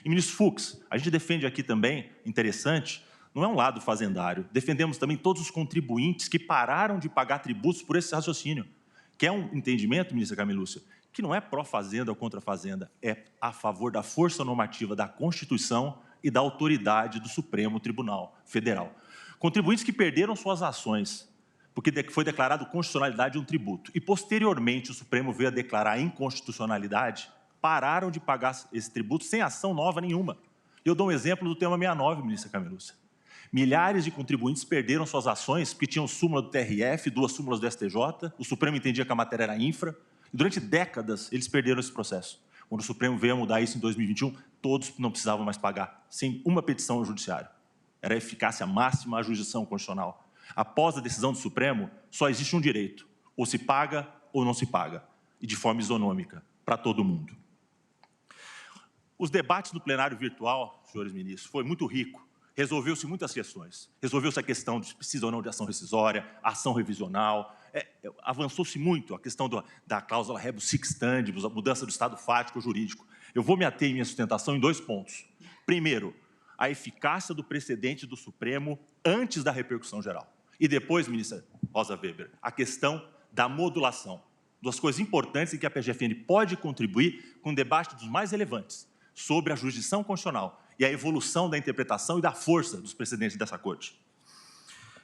E, ministro Fux, a gente defende aqui também, interessante, não é um lado fazendário, defendemos também todos os contribuintes que pararam de pagar tributos por esse raciocínio, que é um entendimento, ministra Carmen Lúcia, que não é pró-fazenda ou contra a fazenda, é a favor da força normativa da Constituição e da autoridade do Supremo Tribunal Federal. Contribuintes que perderam suas ações, porque foi declarado constitucionalidade de um tributo, e posteriormente o Supremo veio a declarar a inconstitucionalidade, pararam de pagar esse tributo sem ação nova nenhuma. Eu dou um exemplo do tema 69, ministra Carmen Lúcia. Milhares de contribuintes perderam suas ações porque tinham súmula do TRF, 2 súmulas do STJ, o Supremo entendia que a matéria era infra, e durante décadas eles perderam esse processo. Quando o Supremo veio a mudar isso em 2021, todos não precisavam mais pagar, sem uma petição ao Judiciário. Era a eficácia máxima à jurisdição constitucional. Após a decisão do Supremo, só existe um direito, ou se paga ou não se paga, e de forma isonômica, para todo mundo. Os debates no plenário virtual, senhores ministros, foi muito rico. Resolveu-se muitas questões. Resolveu-se a questão de se precisa ou não de ação rescisória, ação revisional. Avançou-se muito a questão da cláusula rebus sic stantibus, a mudança do estado fático ou jurídico. Eu vou me ater em minha sustentação em 2 pontos. Primeiro, a eficácia do precedente do Supremo antes da repercussão geral. E depois, ministra Rosa Weber, a questão da modulação. 2 coisas importantes em que a PGFN pode contribuir com o debate dos mais relevantes sobre a jurisdição constitucional e a evolução da interpretação e da força dos precedentes dessa Corte.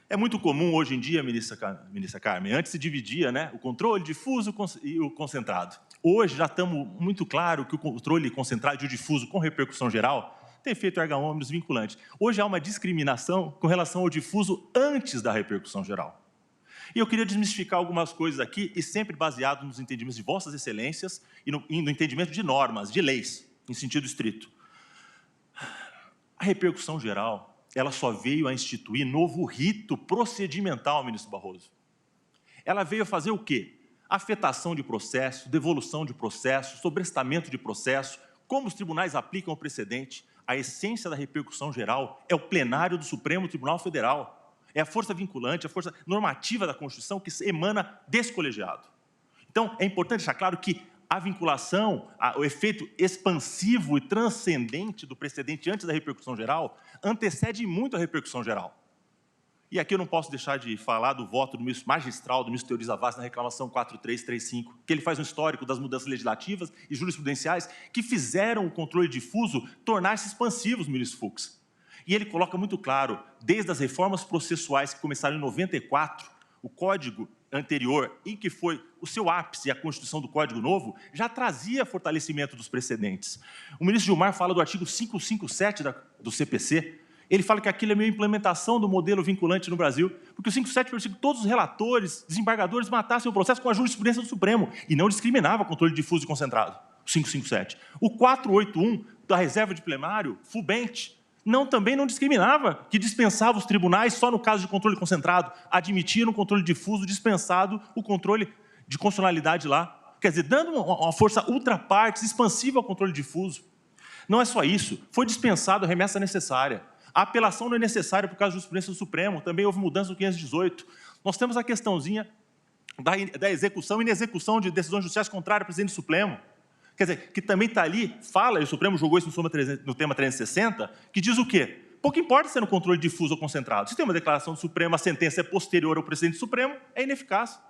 É muito comum hoje em dia, ministra Carmen, antes se dividia, né, o controle difuso e o concentrado. Hoje já estamos muito claro que o controle concentrado e o difuso com repercussão geral tem efeito erga omnes vinculante. Hoje há uma discriminação com relação ao difuso antes da repercussão geral. E eu queria desmistificar algumas coisas aqui, e sempre baseado nos entendimentos de vossas excelências e no entendimento de normas, de leis, em sentido estrito. A repercussão geral, ela só veio a instituir novo rito procedimental, ministro Barroso. Ela veio a fazer o quê? Afetação de processo, devolução de processo, sobrestamento de processo, como os tribunais aplicam o precedente. A essência da repercussão geral é o plenário do Supremo Tribunal Federal. É a força vinculante, a força normativa da Constituição que emana desse colegiado. Então, é importante deixar claro que a vinculação, o efeito expansivo e transcendente do precedente antes da repercussão geral antecede muito a repercussão geral. E aqui eu não posso deixar de falar do voto do ministro magistral, do ministro Teori Zavascki, na reclamação 4335, que ele faz um histórico das mudanças legislativas e jurisprudenciais que fizeram o controle difuso tornar-se expansivos, ministro Fux. E ele coloca muito claro, desde as reformas processuais que começaram em 94, o Código anterior, em que foi o seu ápice, a Constituição do Código Novo, já trazia fortalecimento dos precedentes. O ministro Gilmar fala do artigo 557 do CPC, ele fala que aquilo é meio implementação do modelo vinculante no Brasil, porque o 557 permitia que todos os relatores, desembargadores matassem o processo com a jurisprudência do Supremo e não discriminava controle difuso e concentrado, o 557. O 481 da reserva de plenário, FUBENT, também não discriminava, que dispensava os tribunais só no caso de controle concentrado, admitia no controle difuso, dispensado o controle de constitucionalidade lá. Quer dizer, dando uma força ultra partes, expansiva ao controle difuso. Não é só isso, foi dispensado a remessa necessária. A apelação não é necessária por causa da jurisprudência do Supremo, também houve mudança no 518. Nós temos a questãozinha da execução e inexecução de decisões judiciais contrárias ao presidente do Supremo. Quer dizer, que também está ali, fala, e o Supremo julgou isso no tema 360, que diz o quê? Pouco importa se é no controle difuso ou concentrado. Se tem uma declaração do Supremo, a sentença é posterior ao presidente do Supremo, é ineficaz.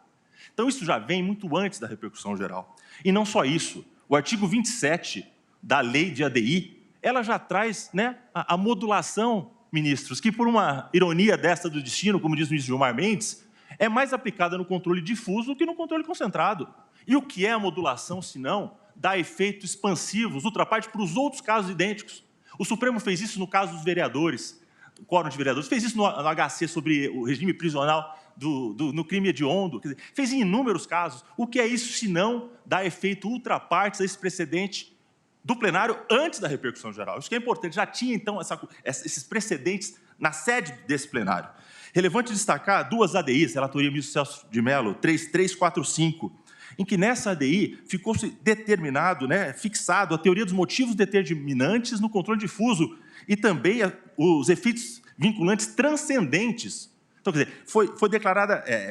Então, isso já vem muito antes da repercussão geral. E não só isso, o artigo 27 da lei de ADI, ela já traz, né, a modulação, ministros, que por uma ironia desta do destino, como diz o ministro Gilmar Mendes, é mais aplicada no controle difuso do que no controle concentrado. E o que é a modulação, se não dá efeitos expansivos, ultraparte para os outros casos idênticos? O Supremo fez isso no caso dos vereadores, o quórum de vereadores, fez isso no HC sobre o regime prisional no crime hediondo, quer dizer, fez em inúmeros casos. O que é isso, se não dá efeito ultrapartes a esse precedente do plenário antes da repercussão geral? Isso que é importante, já tinha, então, esses precedentes na sede desse plenário. Relevante destacar 2 ADIs, relatoria do ministro Celso de Mello, 3345, em que nessa ADI ficou-se determinado, né, fixado a teoria dos motivos determinantes no controle difuso e também os efeitos vinculantes transcendentes. Então, quer dizer,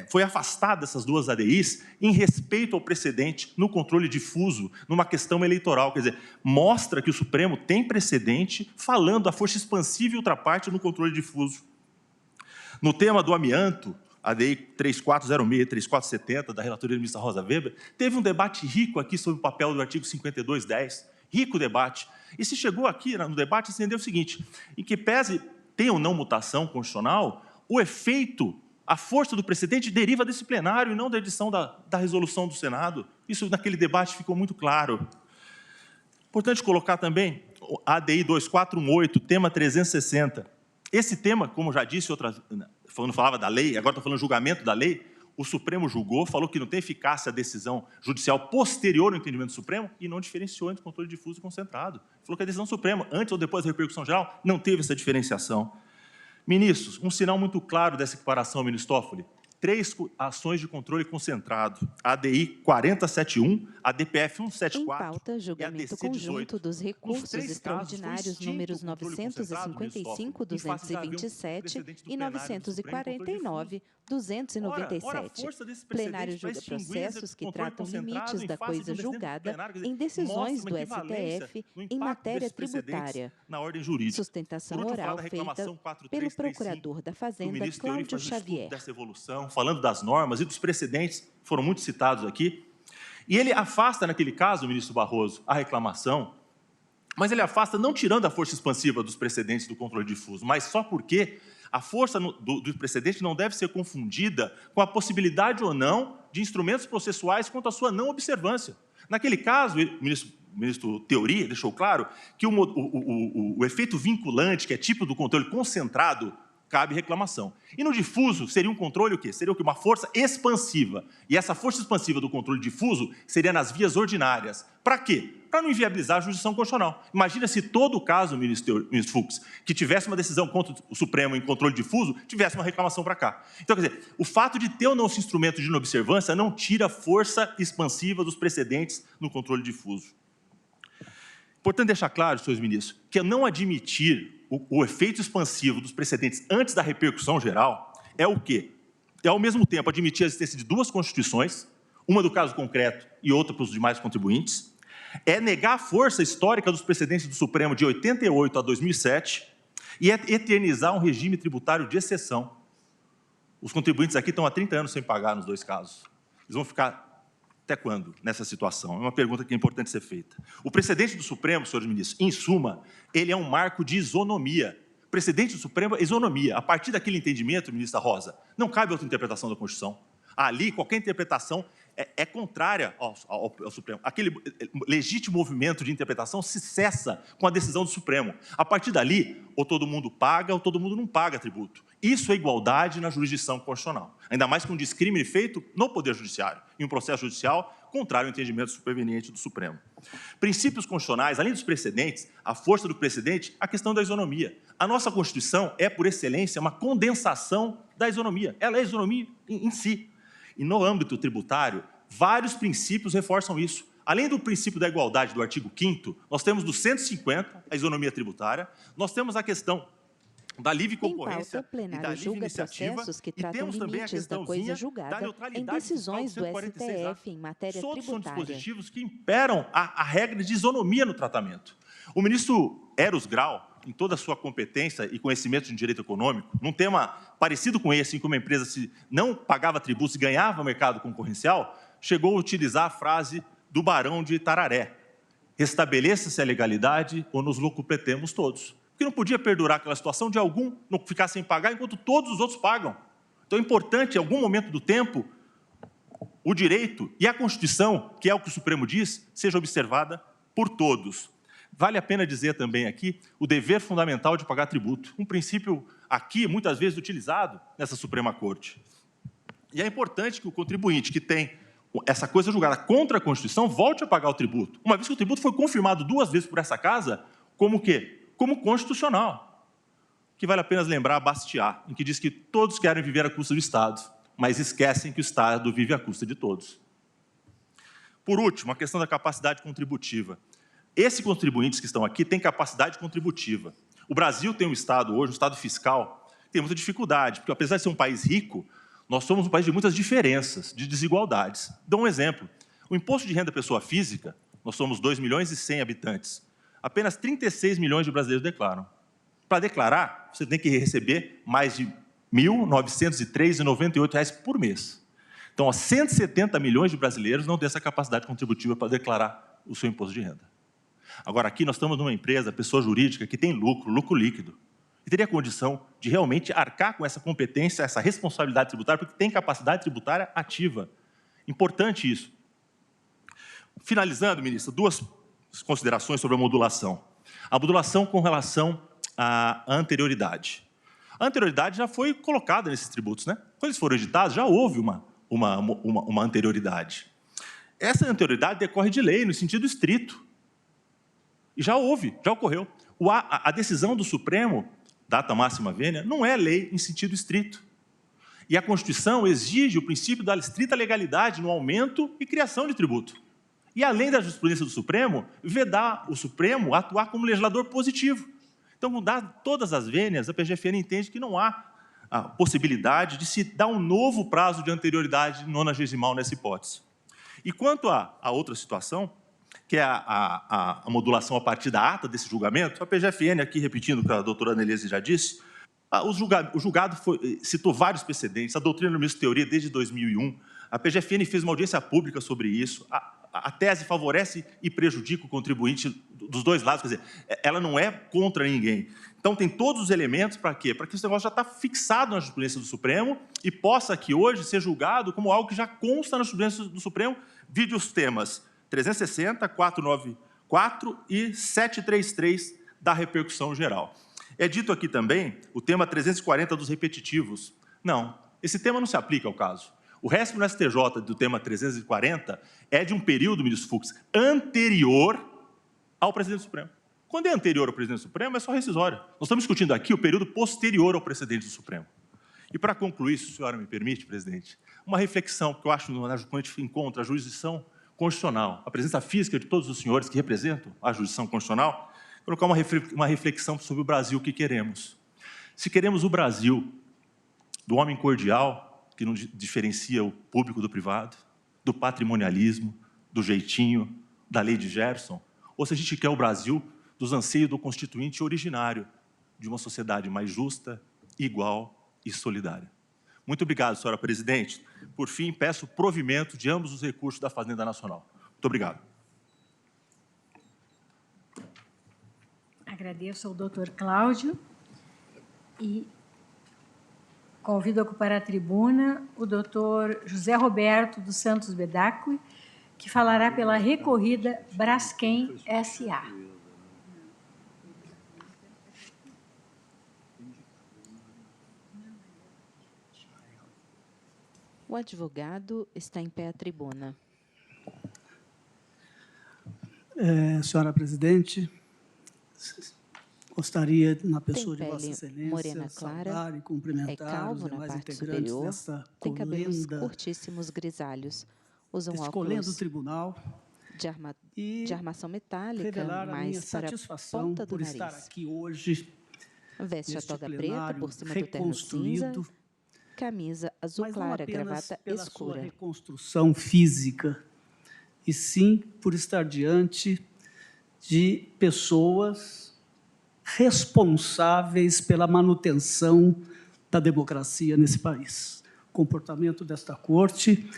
foi afastada essas 2 ADIs em respeito ao precedente no controle difuso, numa questão eleitoral. Quer dizer, mostra que o Supremo tem precedente falando da força expansiva e ultraparte no controle difuso. No tema do amianto, ADI 3406 e 3470, da relatoria da ministra Rosa Weber, teve um debate rico aqui sobre o papel do artigo 5210, rico debate. E se chegou aqui no debate, se entendeu o seguinte, em que pese tem ou não mutação constitucional, o efeito, a força do precedente deriva desse plenário e não da edição da resolução do Senado. Isso naquele debate ficou muito claro. Importante colocar também a ADI 2418, tema 360. Esse tema, como já disse, quando falava da lei, agora estou falando julgamento da lei, o Supremo julgou, falou que não tem eficácia a decisão judicial posterior ao entendimento do Supremo e não diferenciou entre controle difuso e concentrado. Falou que a decisão do Supremo, antes ou depois da repercussão geral, não teve essa diferenciação. Ministros, um sinal muito claro dessa equiparação, ministro Toffoli, 3 ações de controle concentrado, a ADI 4071, a DPF 174 em pauta, julgamento e a DC conjunto 18. dos recursos extraordinários números 955, 227 e 949, 297. Plenário julga processos que tratam limites da coisa julgada em decisões do STF em matéria tributária. Na ordem jurídica. Sustentação oral feita pelo procurador da Fazenda, Cláudio Xavier. Dessa evolução, falando das normas e dos precedentes, foram muito citados aqui. E ele afasta, naquele caso, ministro Barroso, a reclamação, mas ele afasta não tirando a força expansiva dos precedentes do controle difuso, mas só porque a força do precedente não deve ser confundida com a possibilidade ou não de instrumentos processuais quanto à sua não observância. Naquele caso, o ministro Theory deixou claro que o efeito vinculante, que é tipo do controle concentrado, cabe reclamação. E no difuso, seria um controle o quê? Seria o quê? Uma força expansiva. E essa força expansiva do controle difuso seria nas vias ordinárias. Para quê? Para não inviabilizar a jurisdição constitucional. Imagina se todo o caso, ministro Fux, que tivesse uma decisão contra o Supremo em controle difuso, tivesse uma reclamação para cá. Então, quer dizer, o fato de ter ou não esse instrumento de inobservância não tira a força expansiva dos precedentes no controle difuso. Importante deixar claro, senhores ministros, que não admitir o efeito expansivo dos precedentes antes da repercussão geral é o quê? É, ao mesmo tempo, admitir a existência de 2 constituições, uma do caso concreto e outra para os demais contribuintes, é negar a força histórica dos precedentes do Supremo de 88 a 2007 e é eternizar um regime tributário de exceção. Os contribuintes aqui estão há 30 anos sem pagar nos 2 casos. Eles vão ficar até quando nessa situação? É uma pergunta que é importante ser feita. O precedente do Supremo, senhores ministros, em suma, ele é um marco de isonomia. O precedente do Supremo é isonomia. A partir daquele entendimento, ministra Rosa, não cabe outra interpretação da Constituição. Ali, qualquer interpretação é contrária ao Supremo. Aquele legítimo movimento de interpretação se cessa com a decisão do Supremo. A partir dali, ou todo mundo paga ou todo mundo não paga tributo. Isso é igualdade na jurisdição constitucional. Ainda mais com um discrimine feito no Poder Judiciário, em um processo judicial contrário ao entendimento superveniente do Supremo. Princípios constitucionais, além dos precedentes, a força do precedente, a questão da isonomia. A nossa Constituição é, por excelência, uma condensação da isonomia. Ela é isonomia em si. E no âmbito tributário, vários princípios reforçam isso. Além do princípio da igualdade do artigo 5º, nós temos do 150, a isonomia tributária, nós temos a questão da livre concorrência e da livre iniciativa, processos que e tratam temos também a limites da coisa questãozinha da julgada em neutralidade decisões do fiscal do 146A. STF em matéria Todos são tributária. dispositivos que imperam a regra de isonomia no tratamento. O ministro Eros Grau, em toda a sua competência e conhecimento de direito econômico, num tema parecido com esse, em que uma empresa não pagava tributos e ganhava mercado concorrencial, chegou a utilizar a frase do Barão de Itararé: restabeleça-se a legalidade ou nos locupletemos todos. Porque não podia perdurar aquela situação de algum não ficar sem pagar enquanto todos os outros pagam. Então é importante, em algum momento do tempo, o direito e a Constituição, que é o que o Supremo diz, seja observada por todos. Vale a pena dizer também aqui o dever fundamental de pagar tributo, um princípio aqui muitas vezes utilizado nessa Suprema Corte. E é importante que o contribuinte que tem essa coisa julgada contra a Constituição volte a pagar o tributo, uma vez que o tributo foi confirmado 2 vezes por essa Casa, como o quê? Como constitucional. Que vale a pena lembrar Bastiat, em que diz que todos querem viver à custa do Estado, mas esquecem que o Estado vive à custa de todos. Por último, a questão da capacidade contributiva. Esses contribuintes que estão aqui têm capacidade contributiva. O Brasil tem um Estado hoje, um Estado fiscal, que tem muita dificuldade, porque apesar de ser um país rico, nós somos um país de muitas diferenças, de desigualdades. Dou um exemplo. O imposto de renda pessoa física, nós somos 2 milhões e 100 habitantes. Apenas 36 milhões de brasileiros declaram. Para declarar, você tem que receber mais de R$ 1.903,98 por mês. Então, 170 milhões de brasileiros não têm essa capacidade contributiva para declarar o seu imposto de renda. Agora, aqui nós estamos numa empresa, pessoa jurídica, que tem lucro líquido, e teria condição de realmente arcar com essa competência, essa responsabilidade tributária, porque tem capacidade tributária ativa. Importante isso. Finalizando, ministra, duas considerações sobre a modulação. A modulação com relação à anterioridade. A anterioridade já foi colocada nesses tributos, né? Quando eles foram editados, já houve uma anterioridade. Essa anterioridade decorre de lei, no sentido estrito. E já ocorreu. A decisão do Supremo, data máxima vênia, não é lei em sentido estrito. E a Constituição exige o princípio da estrita legalidade no aumento e criação de tributo. E, além da jurisprudência do Supremo, vedar o Supremo atuar como legislador positivo. Então, dadas todas as vênias, a PGFN entende que não há a possibilidade de se dar um novo prazo de anterioridade nonagesimal nessa hipótese. E quanto à outra situação, que é a modulação a partir da ata desse julgamento, a PGFN, aqui repetindo o que a doutora Annelise já disse, o julgado citou vários precedentes, a doutrina do ministro Teoria desde 2001, a PGFN fez uma audiência pública sobre isso, a tese favorece e prejudica o contribuinte dos dois lados, quer dizer, ela não é contra ninguém. Então, tem todos os elementos para quê? Para que esse negócio já está fixado na jurisprudência do Supremo e possa aqui hoje ser julgado como algo que já consta na jurisprudência do Supremo, vide os temas 360, 494 e 733 da repercussão geral. É dito aqui também o tema 340 dos repetitivos. Não, esse tema não se aplica ao caso. O resto no STJ do tema 340 é de um período, ministro Fux, anterior ao presidente do Supremo. Quando é anterior ao presidente do Supremo, é só rescisória. Nós estamos discutindo aqui o período posterior ao precedente do Supremo. E, para concluir, se a senhora me permite, presidente, uma reflexão que eu acho, quando a gente encontra a jurisdição constitucional, a presença física de todos os senhores que representam a jurisdição constitucional, colocar uma reflexão sobre o Brasil que queremos. Se queremos o Brasil do homem cordial, que não diferencia o público do privado, do patrimonialismo, do jeitinho, da lei de Gerson, ou se a gente quer o Brasil dos anseios do constituinte originário, de uma sociedade mais justa, igual e solidária. Muito obrigado, senhora presidente. Por fim, peço provimento de ambos os recursos da Fazenda Nacional. Muito obrigado. Agradeço ao doutor Cláudio e convido a ocupar a tribuna o doutor José Roberto dos Santos Bedacqui, que falará pela recorrida Braskem S.A. O advogado está em pé à tribuna. Senhora presidente, gostaria, na pessoa de Vossa Excelência, morena clara, saudar e cumprimentar os demais integrantes desta tem cabelos colenda, curtíssimos grisalhos, usam deste colenda do óculos tribunal, de armação metálica, revelar a minha mais para a satisfação ponta do por nariz. estar aqui hoje, Veste a neste toga preta plenário por cima do terno cinza, reconstruído, camisa azul mas não clara, apenas gravata pela sua escura. reconstrução física, e sim por estar diante de pessoas responsáveis pela manutenção da democracia nesse país. O comportamento desta corte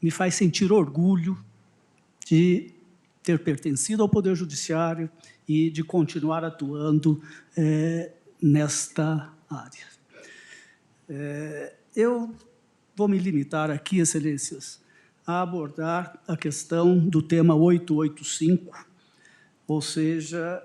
me faz sentir orgulho de ter pertencido ao Poder Judiciário e de continuar atuando nesta área. Eu vou me limitar aqui, Excelências, a abordar a questão do tema 885, ou seja,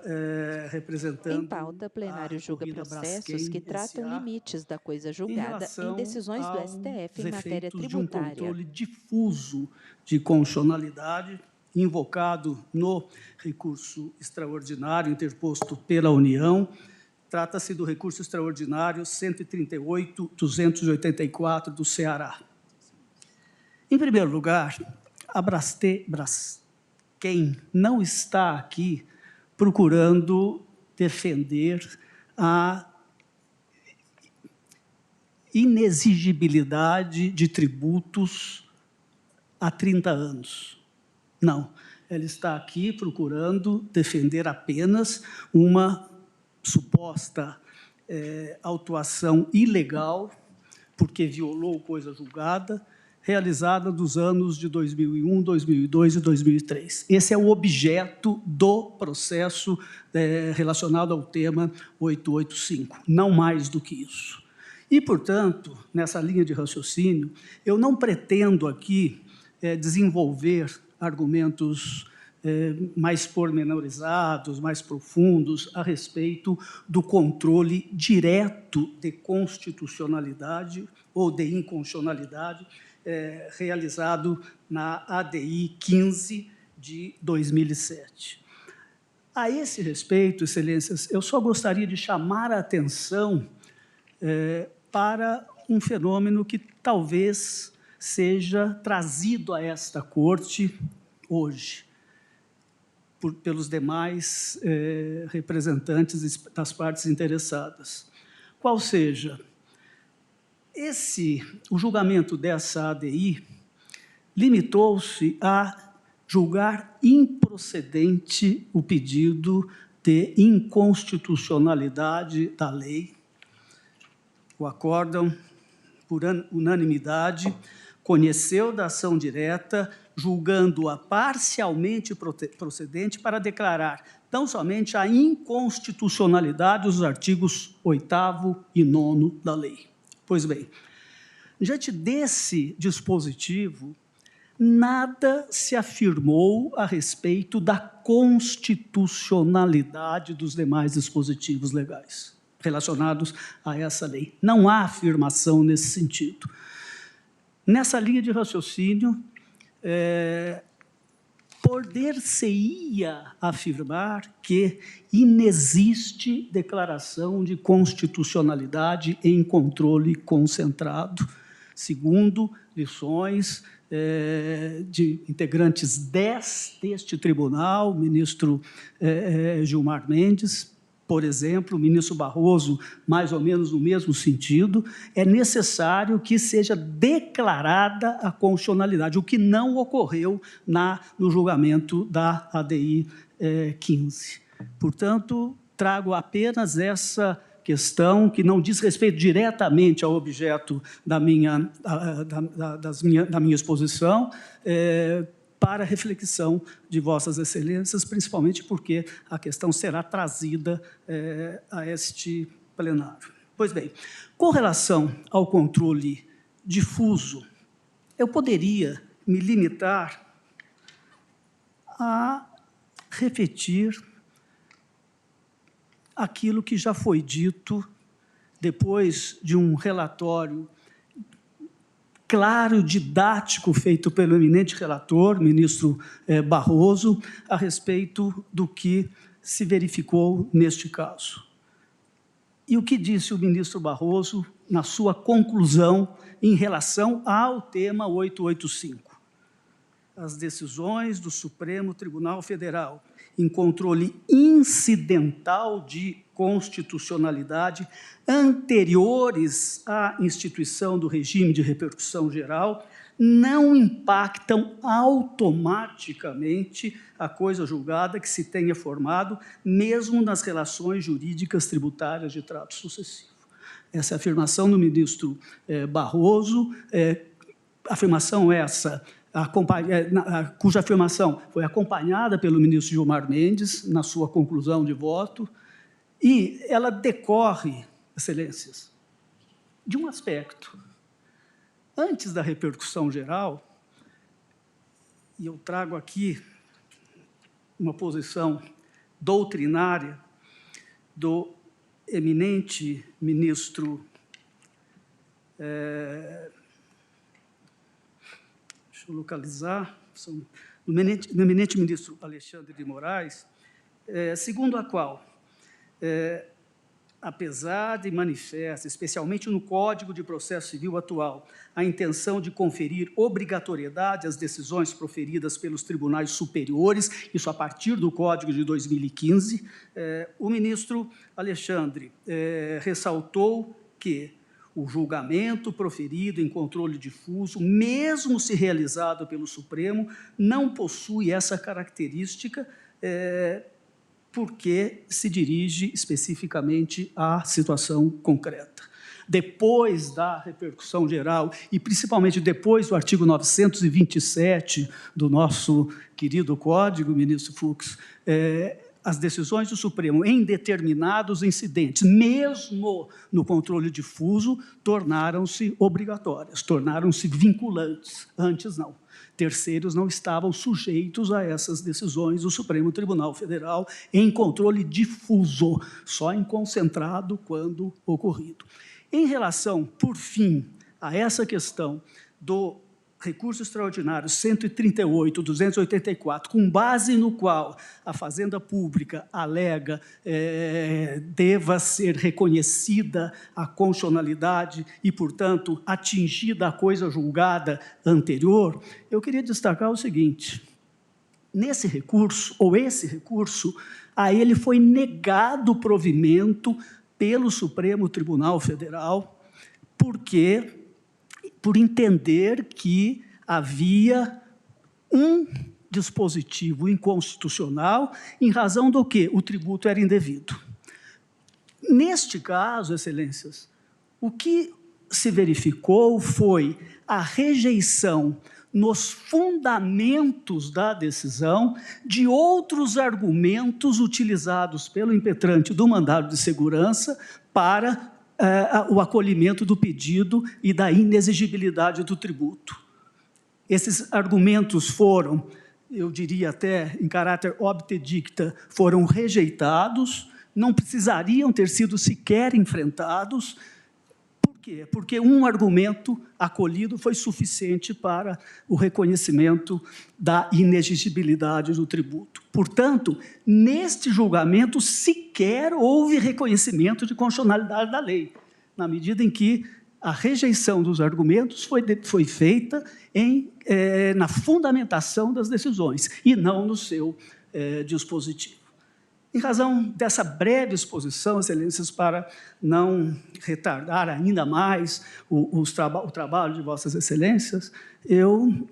representando... Em pauta, plenário julga processos que tratam limites da coisa julgada em decisões do STF em matéria tributária. De um controle difuso de constitucionalidade, invocado no recurso extraordinário interposto pela União. Trata-se do recurso extraordinário 138.284 do Ceará. Em primeiro lugar, a Braskem não está aqui procurando defender a inexigibilidade de tributos há 30 anos. Não, ela está aqui procurando defender apenas uma suposta autuação ilegal, porque violou coisa julgada, realizada dos anos de 2001, 2002 e 2003. Esse é o objeto do processo relacionado ao tema 885, não mais do que isso. E, portanto, nessa linha de raciocínio, eu não pretendo aqui desenvolver argumentos mais pormenorizados, mais profundos, a respeito do controle direto de constitucionalidade ou de inconstitucionalidade realizado na ADI 15 de 2007. A esse respeito, excelências, eu só gostaria de chamar a atenção para um fenômeno que talvez seja trazido a esta corte hoje, pelos demais representantes das partes interessadas. Qual seja, o julgamento dessa ADI limitou-se a julgar improcedente o pedido de inconstitucionalidade da lei. O acórdão, por unanimidade, conheceu da ação direta, julgando-a parcialmente procedente para declarar tão somente a inconstitucionalidade dos artigos 8º e 9º da lei. Pois bem, diante desse dispositivo, nada se afirmou a respeito da constitucionalidade dos demais dispositivos legais relacionados a essa lei. Não há afirmação nesse sentido. Nessa linha de raciocínio, poder-se-ia afirmar que inexiste declaração de constitucionalidade em controle concentrado, segundo lições de integrantes deste tribunal, o ministro Gilmar Mendes, por exemplo, o ministro Barroso, mais ou menos no mesmo sentido, é necessário que seja declarada a constitucionalidade, o que não ocorreu no julgamento da ADI 15. Portanto, trago apenas essa questão que não diz respeito diretamente ao objeto da minha exposição, para a reflexão de Vossas Excelências, principalmente porque a questão será trazida a este plenário. Pois bem, com relação ao controle difuso, eu poderia me limitar a repetir aquilo que já foi dito depois de um relatório claro, didático, feito pelo eminente relator, ministro Barroso, a respeito do que se verificou neste caso. E o que disse o ministro Barroso na sua conclusão em relação ao tema 885? As decisões do Supremo Tribunal Federal em controle incidental de constitucionalidade anteriores à instituição do regime de repercussão geral não impactam automaticamente a coisa julgada que se tenha formado, mesmo nas relações jurídicas tributárias de trato sucessivo. Essa é a afirmação do ministro Barroso, afirmação essa cuja afirmação foi acompanhada pelo ministro Gilmar Mendes na sua conclusão de voto, e ela decorre, excelências, de um aspecto. Antes da repercussão geral, e eu trago aqui uma posição doutrinária do eminente ministro deixa eu localizar, do eminente ministro Alexandre de Moraes, segundo a qual, apesar de manifesta, especialmente no Código de Processo Civil atual, a intenção de conferir obrigatoriedade às decisões proferidas pelos tribunais superiores, isso a partir do Código de 2015, o ministro Alexandre ressaltou que o julgamento proferido em controle difuso, mesmo se realizado pelo Supremo, não possui essa característica, porque se dirige especificamente à situação concreta. Depois da repercussão geral, e principalmente depois do artigo 927 do nosso querido Código, ministro Fux, as decisões do Supremo em determinados incidentes, mesmo no controle difuso, tornaram-se obrigatórias, tornaram-se vinculantes. Antes, não. Terceiros não estavam sujeitos a essas decisões do Supremo Tribunal Federal em controle difuso, só em concentrado quando ocorrido. Em relação, por fim, a essa questão do recurso extraordinário 138.284, com base no qual a Fazenda Pública alega deva ser reconhecida a constitucionalidade e, portanto, atingida a coisa julgada anterior, eu queria destacar o seguinte: nesse recurso, ou esse recurso, a ele foi negado provimento pelo Supremo Tribunal Federal, por entender que havia um dispositivo inconstitucional em razão do que o tributo era indevido. Neste caso, excelências, o que se verificou foi a rejeição nos fundamentos da decisão de outros argumentos utilizados pelo impetrante do mandado de segurança para o acolhimento do pedido e da inexigibilidade do tributo. Esses argumentos foram, eu diria até em caráter obtedicta, foram rejeitados, não precisariam ter sido sequer enfrentados. Por quê? Porque um argumento acolhido foi suficiente para o reconhecimento da inexigibilidade do tributo. Portanto, neste julgamento sequer houve reconhecimento de constitucionalidade da lei, na medida em que a rejeição dos argumentos foi feita na fundamentação das decisões e não no seu dispositivo. Em razão dessa breve exposição, excelências, para não retardar ainda mais o trabalho de vossas excelências, eu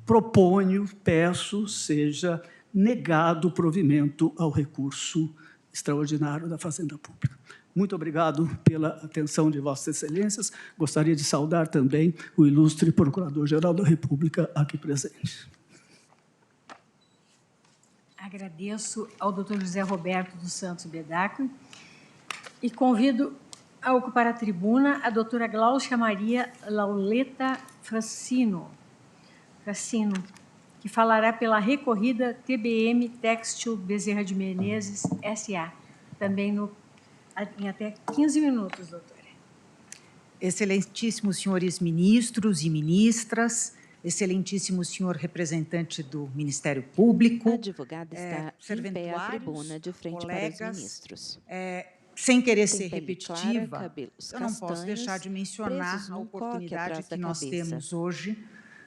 proponho, peço, seja negado o provimento ao recurso extraordinário da Fazenda Pública. Muito obrigado pela atenção de vossas excelências. Gostaria de saudar também o ilustre Procurador-Geral da República aqui presente. Agradeço ao doutor José Roberto dos Santos Bedacqui e convido a ocupar a tribuna a doutora Gláucia Maria Lauleta Francino, que falará pela recorrida TBM Textil Bezerra de Menezes, S.A., também em até 15 minutos, doutora. Excelentíssimos senhores ministros e ministras, excelentíssimo senhor representante do Ministério Público, a advogada está em pé à tribuna de frente colegas, para os ministros. Sem querer ser Tem pele repetitiva, clara, cabelos eu não posso castanhos, deixar de mencionar presos a num coque oportunidade atrás que da nós cabeça. temos hoje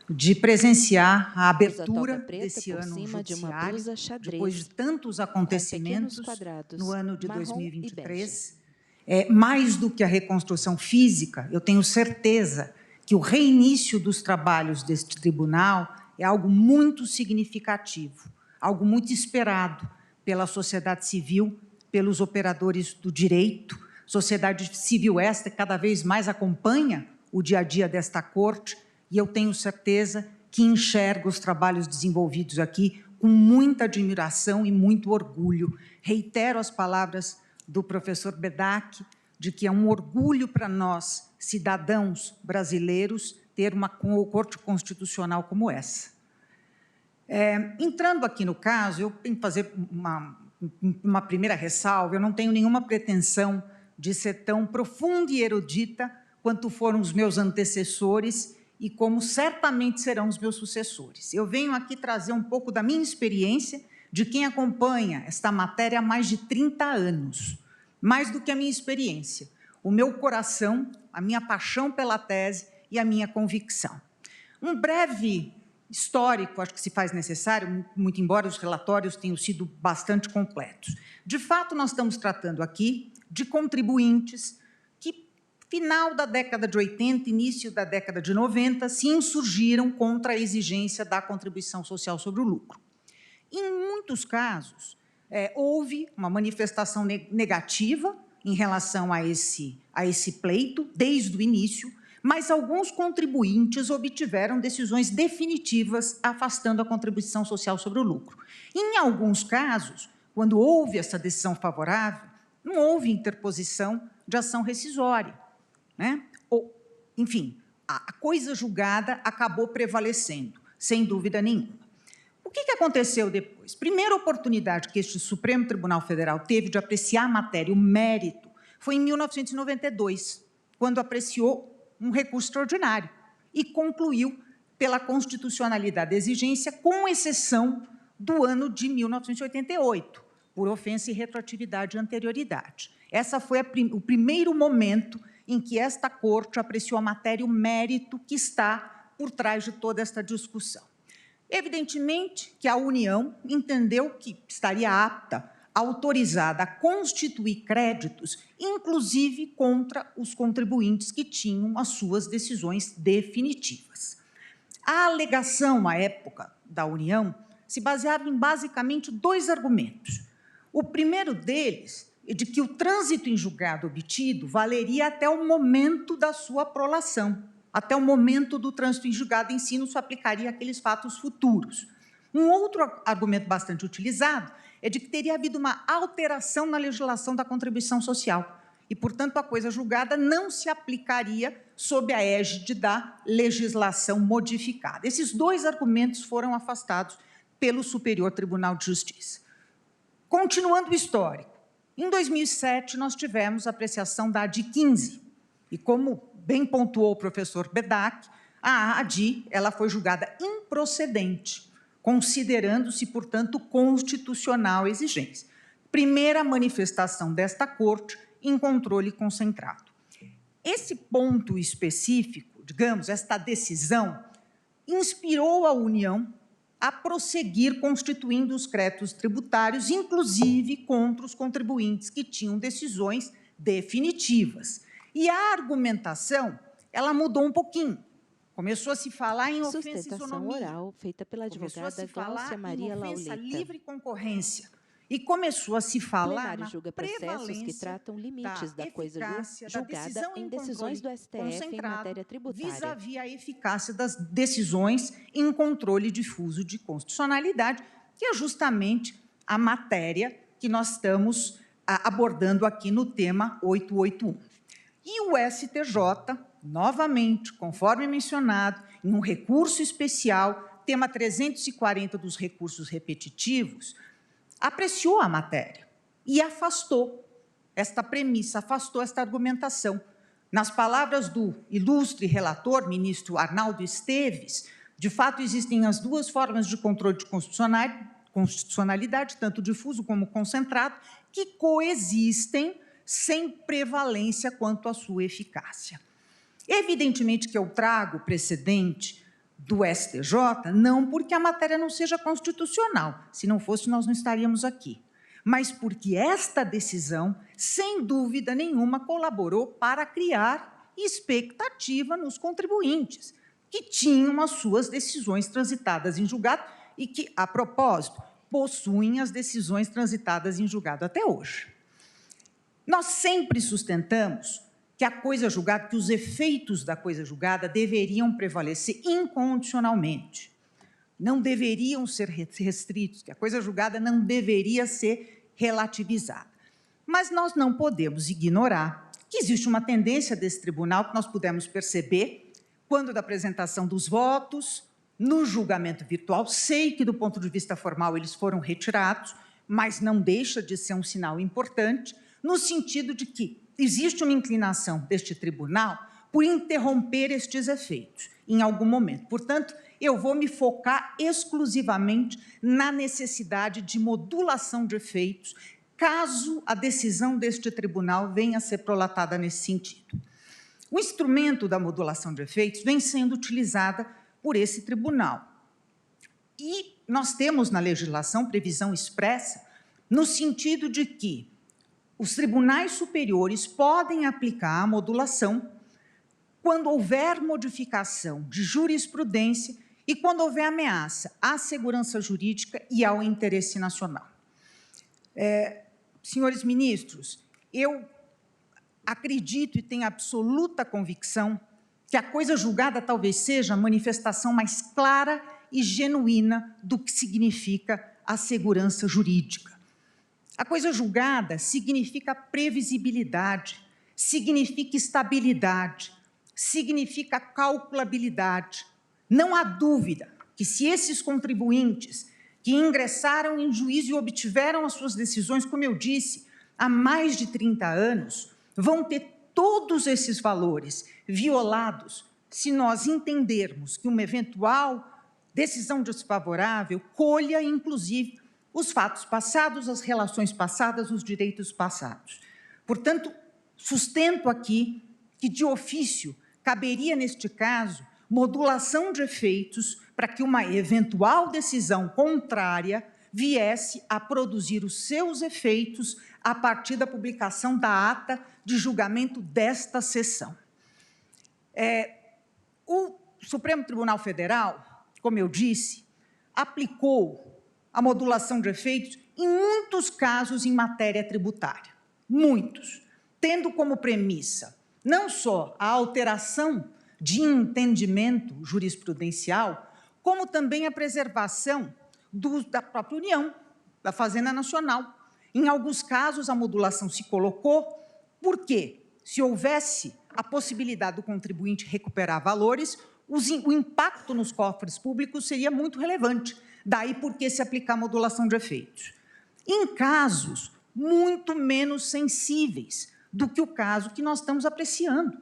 de presenciar a Usa abertura toga preta desse por ano cima de uma judiciário, blusa xadrez, depois de tantos com acontecimentos pequenos quadrados, no ano de marrom e 2023. Mais do que a reconstrução física, eu tenho certeza que o reinício dos trabalhos deste tribunal é algo muito significativo, algo muito esperado pela sociedade civil, pelos operadores do direito, sociedade civil esta que cada vez mais acompanha o dia a dia desta corte, e eu tenho certeza que enxerga os trabalhos desenvolvidos aqui com muita admiração e muito orgulho. Reitero as palavras do professor Bedacqui, de que é um orgulho para nós, cidadãos brasileiros, ter uma corte constitucional como essa. Entrando aqui no caso, eu tenho que fazer uma primeira ressalva. Eu não tenho nenhuma pretensão de ser tão profunda e erudita quanto foram os meus antecessores e como certamente serão os meus sucessores. Eu venho aqui trazer um pouco da minha experiência de quem acompanha esta matéria há mais de 30 anos, mais do que a minha experiência, o meu coração, a minha paixão pela tese e a minha convicção. Um breve histórico, acho que se faz necessário, muito embora os relatórios tenham sido bastante completos. De fato, nós estamos tratando aqui de contribuintes que, final da década de 80, início da década de 90, se insurgiram contra a exigência da contribuição social sobre o lucro. Em muitos casos, houve uma manifestação negativa em relação a esse pleito, desde o início, mas alguns contribuintes obtiveram decisões definitivas afastando a contribuição social sobre o lucro. Em alguns casos, quando houve essa decisão favorável, não houve interposição de ação rescisória, né? Enfim, a coisa julgada acabou prevalecendo, sem dúvida nenhuma. O que aconteceu depois? Primeira oportunidade que este Supremo Tribunal Federal teve de apreciar a matéria, o mérito, foi em 1992, quando apreciou um recurso extraordinário e concluiu pela constitucionalidade da exigência, com exceção do ano de 1988, por ofensa e retroatividade e anterioridade. Essa foi o primeiro momento em que esta Corte apreciou a matéria, o mérito que está por trás de toda esta discussão. Evidentemente que a União entendeu que estaria apta, autorizada a constituir créditos, inclusive contra os contribuintes que tinham as suas decisões definitivas. A alegação, à época, da União se baseava em, basicamente, 2 argumentos. O primeiro deles é de que o trânsito em julgado obtido valeria até o momento da sua prolação, até o momento do trânsito em julgado em si, não se aplicaria àqueles fatos futuros. Um outro argumento bastante utilizado é de que teria havido uma alteração na legislação da contribuição social e, portanto, a coisa julgada não se aplicaria sob a égide da legislação modificada. Esses 2 argumentos foram afastados pelo Superior Tribunal de Justiça. Continuando o histórico, em 2007, nós tivemos a apreciação da ADI 15, e como bem pontuou o professor Bedak, a ADI ela foi julgada improcedente, considerando-se, portanto, constitucional exigência. Primeira manifestação desta Corte em controle concentrado. Esse ponto específico, digamos, esta decisão, inspirou a União a prosseguir constituindo os créditos tributários, inclusive contra os contribuintes que tinham decisões definitivas. E a argumentação, ela mudou um pouquinho. Começou a se falar em ofensa e Sustentação oral feita pela advogada Gláucia Maria Lauleta. Livre concorrência. E começou a se falar na julga processos que tratam limites da coisa julgada em decisões do STF em matéria tributária. Vis-à-vis a eficácia das decisões em controle difuso de constitucionalidade, que é justamente a matéria que nós estamos abordando aqui no tema 881. E o STJ, novamente, conforme mencionado, em um recurso especial, tema 340 dos recursos repetitivos, apreciou a matéria e afastou esta premissa, afastou esta argumentação. Nas palavras do ilustre relator, ministro Arnaldo Esteves, de fato existem as 2 formas de controle de constitucionalidade, tanto difuso como concentrado, que coexistem sem prevalência quanto à sua eficácia. Evidentemente que eu trago o precedente do STJ, não porque a matéria não seja constitucional, se não fosse, nós não estaríamos aqui, mas porque esta decisão, sem dúvida nenhuma, colaborou para criar expectativa nos contribuintes, que tinham as suas decisões transitadas em julgado e que, a propósito, possuem as decisões transitadas em julgado até hoje. Nós sempre sustentamos que a coisa julgada, que os efeitos da coisa julgada deveriam prevalecer incondicionalmente, não deveriam ser restritos, que a coisa julgada não deveria ser relativizada. Mas nós não podemos ignorar que existe uma tendência desse tribunal que nós pudemos perceber quando da apresentação dos votos, no julgamento virtual. Sei que, do ponto de vista formal, eles foram retirados, mas não deixa de ser um sinal importante, no sentido de que existe uma inclinação deste tribunal por interromper estes efeitos em algum momento. Portanto, eu vou me focar exclusivamente na necessidade de modulação de efeitos, caso a decisão deste tribunal venha a ser prolatada nesse sentido. O instrumento da modulação de efeitos vem sendo utilizada por esse tribunal. E nós temos na legislação previsão expressa no sentido de que os tribunais superiores podem aplicar a modulação quando houver modificação de jurisprudência e quando houver ameaça à segurança jurídica e ao interesse nacional. Senhores ministros, eu acredito e tenho absoluta convicção que a coisa julgada talvez seja a manifestação mais clara e genuína do que significa a segurança jurídica. A coisa julgada significa previsibilidade, significa estabilidade, significa calculabilidade. Não há dúvida que se esses contribuintes que ingressaram em juízo e obtiveram as suas decisões, como eu disse, há mais de 30 anos, vão ter todos esses valores violados se nós entendermos que uma eventual decisão desfavorável colha, inclusive, os fatos passados, as relações passadas, os direitos passados. Portanto, sustento aqui que, de ofício, caberia, neste caso, modulação de efeitos para que uma eventual decisão contrária viesse a produzir os seus efeitos a partir da publicação da ata de julgamento desta sessão. O Supremo Tribunal Federal, como eu disse, aplicou a modulação de efeitos em muitos casos em matéria tributária, muitos, tendo como premissa não só a alteração de entendimento jurisprudencial, como também a preservação da própria União, da Fazenda Nacional. Em alguns casos, a modulação se colocou porque, se houvesse a possibilidade do contribuinte recuperar valores, o impacto nos cofres públicos seria muito relevante. Daí por que se aplicar a modulação de efeitos. Em casos muito menos sensíveis do que o caso que nós estamos apreciando.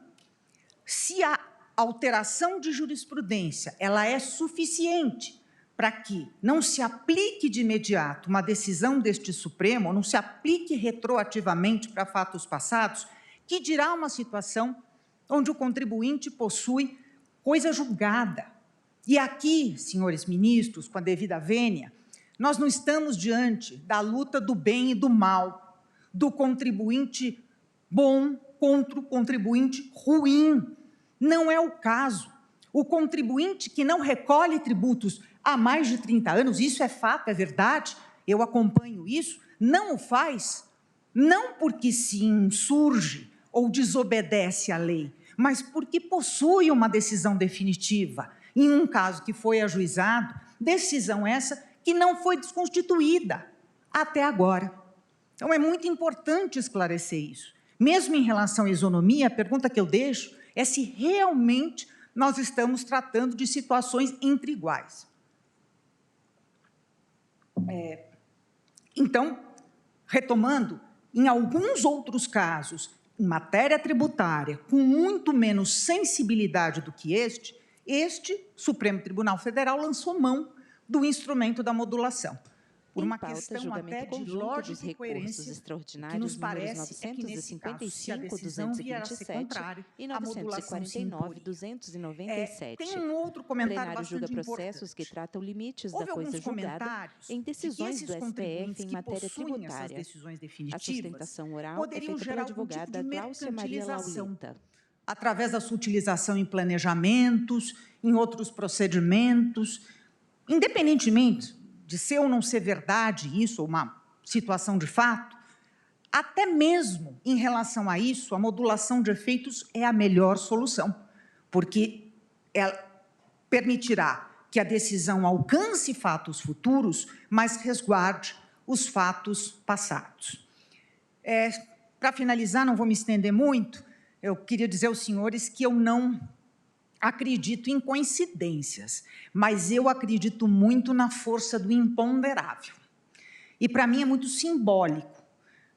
Se a alteração de jurisprudência ela é suficiente para que não se aplique de imediato uma decisão deste Supremo, ou não se aplique retroativamente para fatos passados, que dirá uma situação onde o contribuinte possui coisa julgada. E aqui, senhores ministros, com a devida vênia, nós não estamos diante da luta do bem e do mal, do contribuinte bom contra o contribuinte ruim. Não é o caso. O contribuinte que não recolhe tributos há mais de 30 anos, isso é fato, é verdade, eu acompanho isso, não o faz, não porque se insurge ou desobedece à lei, mas porque possui uma decisão definitiva, em um caso que foi ajuizado, decisão essa que não foi desconstituída até agora. Então, é muito importante esclarecer isso. Mesmo em relação à isonomia, a pergunta que eu deixo é se realmente nós estamos tratando de situações entre iguais. Então, retomando, em alguns outros casos, em matéria tributária, com muito menos sensibilidade do que este Supremo Tribunal Federal lançou mão do instrumento da modulação. Por uma questão até de lógica e coerência, que nos parece que, nesse caso, se a decisão vier a ser contrária, a modulação se impõe. Tem um outro comentário bastante importante. Que tratam limites Houve da coisa alguns julgada comentários em decisões de do que esses STF em matéria que possuem essas tributária. decisões A definitivas sustentação oral é poderiam feita pela gerar algum tipo de advogada Gláucia Maria mercantilização, Laulita. através da sua utilização em planejamentos, em outros procedimentos, independentemente de ser ou não ser verdade isso, ou uma situação de fato, até mesmo em relação a isso, a modulação de efeitos é a melhor solução, porque ela permitirá que a decisão alcance fatos futuros, mas resguarde os fatos passados. Para finalizar, não vou me estender muito, eu queria dizer aos senhores que eu não acredito em coincidências, mas eu acredito muito na força do imponderável. E, para mim, é muito simbólico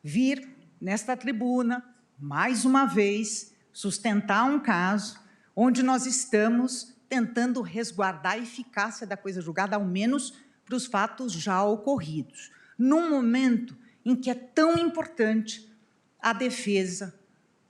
vir nesta tribuna, mais uma vez, sustentar um caso onde nós estamos tentando resguardar a eficácia da coisa julgada, ao menos para os fatos já ocorridos, num momento em que é tão importante a defesa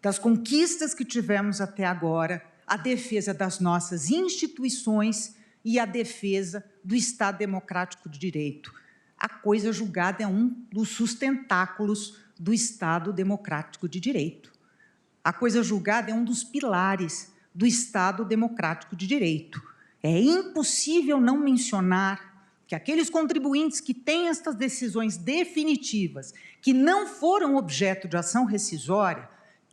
das conquistas que tivemos até agora, a defesa das nossas instituições e a defesa do Estado democrático de direito. A coisa julgada é um dos sustentáculos do Estado democrático de direito. A coisa julgada é um dos pilares do Estado democrático de direito. É impossível não mencionar que aqueles contribuintes que têm estas decisões definitivas, que não foram objeto de ação rescisória,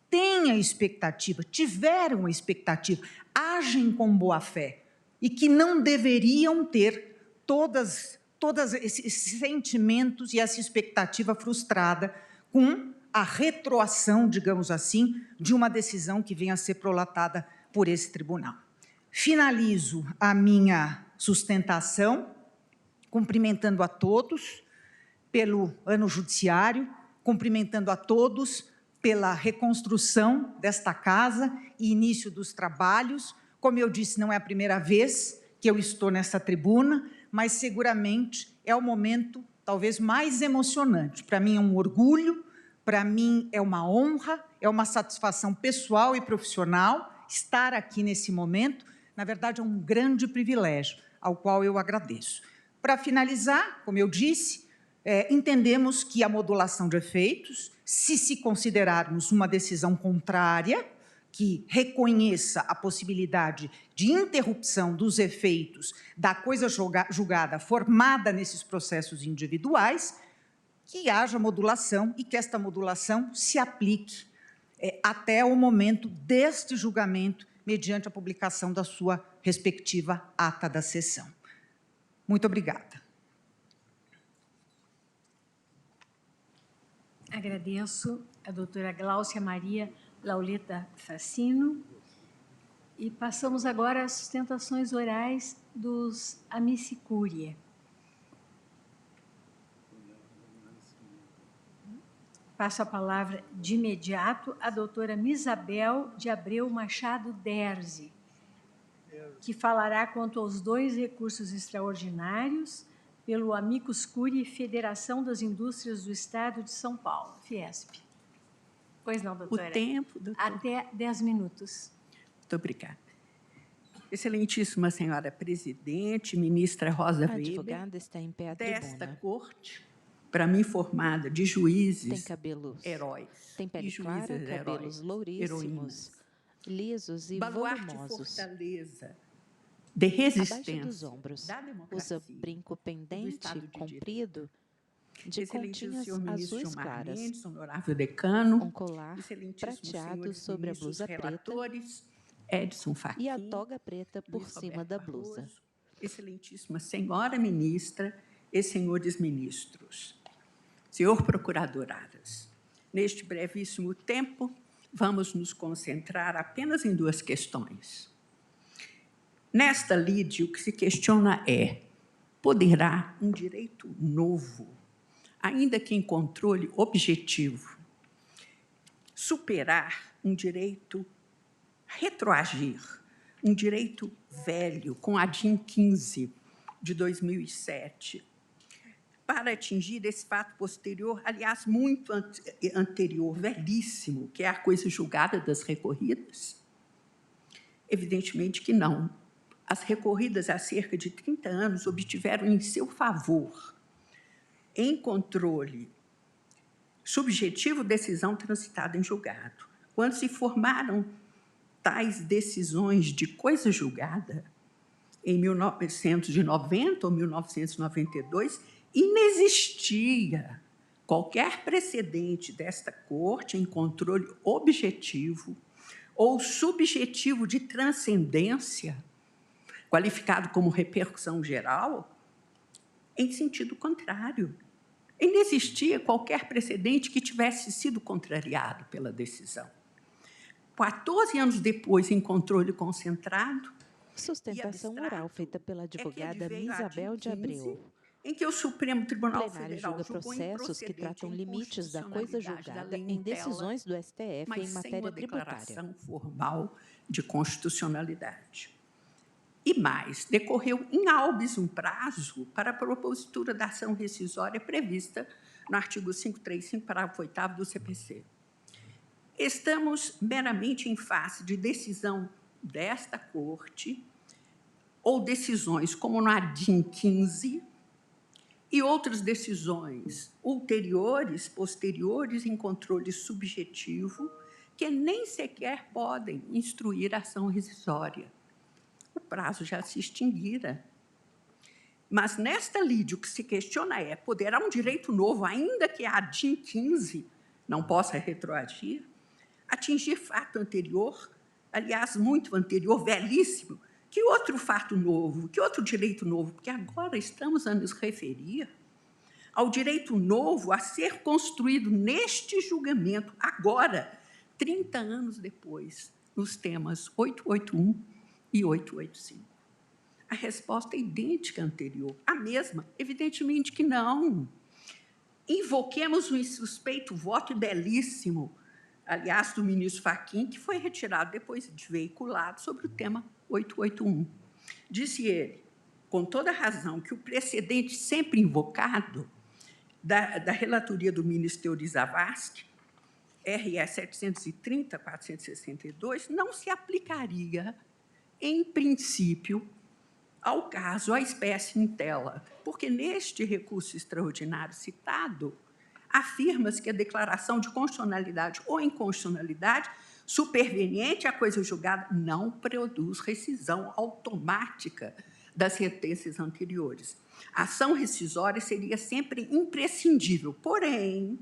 têm a expectativa, tiveram a expectativa, agem com boa-fé e que não deveriam ter todos esses sentimentos e essa expectativa frustrada com a retroação, digamos assim, de uma decisão que venha a ser prolatada por esse tribunal. Finalizo a minha sustentação cumprimentando a todos pelo ano judiciário, cumprimentando a todos pela reconstrução desta casa e início dos trabalhos. Como eu disse, não é a primeira vez que eu estou nessa tribuna, mas seguramente é o momento talvez mais emocionante. Para mim é um orgulho, para mim é uma honra, é uma satisfação pessoal e profissional estar aqui nesse momento. Na verdade, é um grande privilégio, ao qual eu agradeço. Para finalizar, como eu disse, entendemos que a modulação de efeitos, se considerarmos uma decisão contrária, que reconheça a possibilidade de interrupção dos efeitos da coisa julgada formada nesses processos individuais, que haja modulação e que esta modulação se aplique até o momento deste julgamento, mediante a publicação da sua respectiva ata da sessão. Muito obrigada. Agradeço a doutora Gláucia Maria Lauleta Facino. E passamos agora às sustentações orais dos amici curiae. Passo a palavra de imediato à doutora Misabel de Abreu Machado Derzi, que falará quanto aos 2 recursos extraordinários pelo Amicus Curiae Federação das Indústrias do Estado de São Paulo, Fiesp. Pois não, doutora? O tempo, doutora. Até 10 minutos. Muito obrigada. Excelentíssima senhora presidente, ministra Rosa Weber, advogada está em pé à desta tribuna. corte, para mim formada de juízes Tem cabelos, heróis tem pele e juízes clara, cabelos heróis, louríssimos, heroínas. lisos e Baluarte e volumosos. fortaleza de resistência Abaixo dos ombros, da democracia, usa brinco do pendente Estado de comprido de Excelentíssimo continhas senhor ministro azuis Gilmar claras, Mendes, honorável decano, um colar excelentíssimo prateado senhores sobre a ministros blusa preta relatores, Edson Fachin, e a toga preta por Luiz cima Roberto da blusa. Barroso, excelentíssima senhora ministra e senhores ministros, senhor procurador Aras, neste brevíssimo tempo, vamos nos concentrar apenas em 2 questões. Nesta lide, o que se questiona é: poderá um direito novo, ainda que em controle objetivo, superar um direito, retroagir, um direito velho, com a DIN 15 de 2007, para atingir esse fato posterior, aliás, muito anterior, velhíssimo, que é a coisa julgada das recorridas? Evidentemente que não. As recorridas há cerca de 30 anos obtiveram em seu favor, em controle subjetivo, decisão transitada em julgado. Quando se formaram tais decisões de coisa julgada, em 1990 ou 1992, inexistia qualquer precedente desta corte em controle objetivo ou subjetivo de transcendência, qualificado como repercussão geral, em sentido contrário. Inexistia qualquer precedente que tivesse sido contrariado pela decisão. 14 anos depois, em controle concentrado, Sustentação oral feita pela advogada Misabel de Abreu. em que o Supremo Tribunal O plenário Federal julga processos que tratam limites da coisa julgada em em decisões do STF mas em sem matéria uma tributária. declaração formal de constitucionalidade. E mais, decorreu in albis um prazo para a propositura da ação rescisória prevista no artigo 535, parágrafo 8º do CPC. Estamos meramente em face de decisão desta Corte ou decisões como na DIN 15 e outras decisões ulteriores, posteriores, em controle subjetivo, que nem sequer podem instruir a ação rescisória. o prazo já se extinguira. Mas, nesta lide, o que se questiona é, poderá um direito novo, ainda que a DIN 15 não possa retroagir, atingir fato anterior, aliás, muito anterior, velhíssimo? Que outro fato novo, que outro direito novo? Porque agora estamos a nos referir ao direito novo a ser construído neste julgamento, agora, 30 anos depois, nos temas 881 e 885. A resposta é idêntica à anterior, a mesma? Evidentemente que não. Invoquemos um insuspeito voto belíssimo, aliás, do ministro Fachin, que foi retirado depois de veiculado sobre o tema 881. Disse ele, com toda razão, que o precedente sempre invocado da relatoria do ministro Teori Zavascki, RS 730-462, não se aplicaria, em princípio, ao caso, à espécie em tela, porque neste recurso extraordinário citado, afirma-se que a declaração de constitucionalidade ou inconstitucionalidade superveniente à coisa julgada não produz rescisão automática das sentenças anteriores. A ação rescisória seria sempre imprescindível, porém,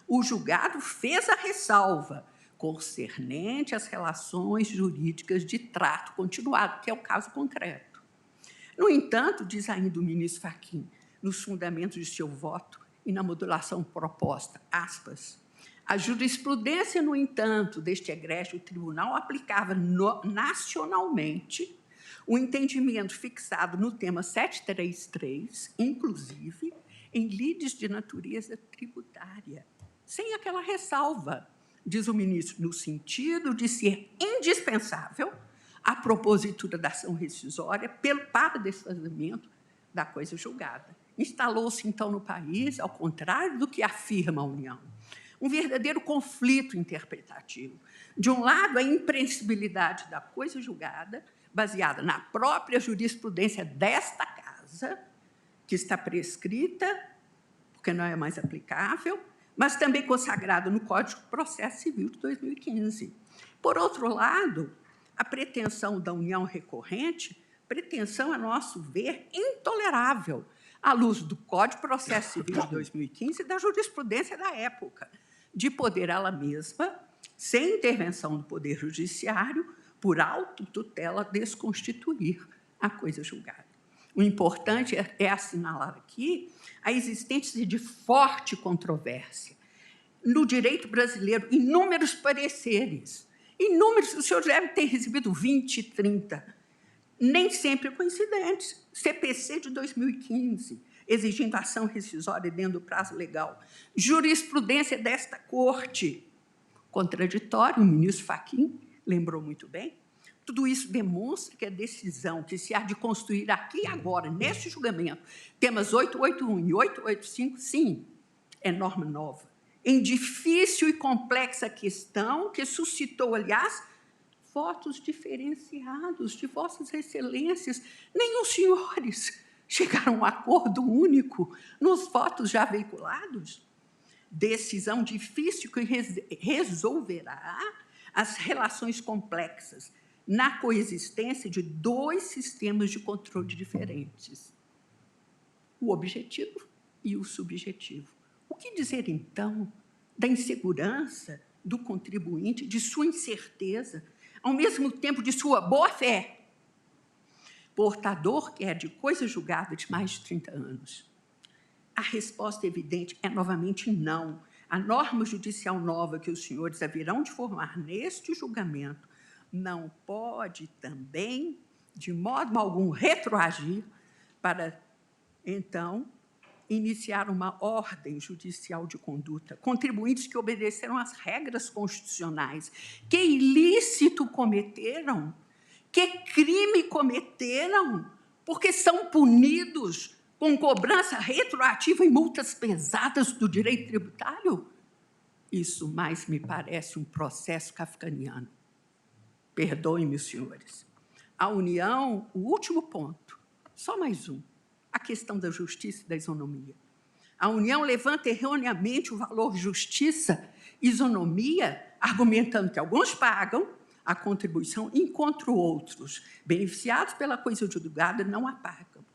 o julgado fez a ressalva concernente às relações jurídicas de trato continuado, que é o caso concreto. No entanto, diz ainda o ministro Fachin, nos fundamentos de seu voto e na modulação proposta, aspas, a jurisprudência, no entanto, deste egrégio tribunal aplicava nacionalmente o entendimento fixado no tema 733, inclusive em lides de natureza tributária, sem aquela ressalva, diz o ministro, no sentido de ser indispensável a propositura da ação rescisória para desfazimento da coisa julgada. Instalou-se, então, no país, ao contrário do que afirma a União, um verdadeiro conflito interpretativo. De um lado, a impreensibilidade da coisa julgada, baseada na própria jurisprudência desta casa, que está prescrita, porque não é mais aplicável, mas também consagrada no Código de Processo Civil de 2015. Por outro lado, a pretensão da União recorrente, pretensão, a nosso ver, intolerável, à luz do Código de Processo Civil de 2015 e da jurisprudência da época, de poder ela mesma, sem intervenção do Poder Judiciário, por autotutela, desconstituir a coisa julgada. O importante é assinalar aqui a existência de forte controvérsia. No direito brasileiro, inúmeros pareceres, inúmeros, o senhor deve ter recebido 20, 30, nem sempre coincidentes. CPC de 2015, exigindo ação rescisória dentro do prazo legal. Jurisprudência desta Corte, contraditório, o ministro Fachin lembrou muito bem. Tudo isso demonstra que a decisão que se há de construir aqui e agora, neste julgamento, temas 881 e 885, sim, é norma nova, em difícil e complexa questão que suscitou, aliás, votos diferenciados de vossas excelências. Nem os senhores chegaram a um acordo único nos votos já veiculados. Decisão difícil que resolverá as relações complexas na coexistência de dois sistemas de controle diferentes, o objetivo e o subjetivo. O que dizer, então, da insegurança do contribuinte, de sua incerteza, ao mesmo tempo de sua boa-fé, portador que é de coisa julgada de mais de 30 anos? A resposta evidente é, novamente, não. A norma judicial nova que os senhores haverão de formar neste julgamento não pode também, de modo algum, retroagir para, então, iniciar uma ordem judicial de conduta. Contribuintes que obedeceram às regras constitucionais, que ilícito cometeram, que crime cometeram, porque são punidos com cobrança retroativa e multas pesadas do direito tributário? Isso mais me parece um processo kafkaniano. Perdoem-me, senhores. A União, o último ponto, só mais um, a questão da justiça e da isonomia. A União levanta erroneamente o valor justiça, isonomia, argumentando que alguns pagam, a contribuição, enquanto outros, beneficiados pela coisa julgada, não a pagam.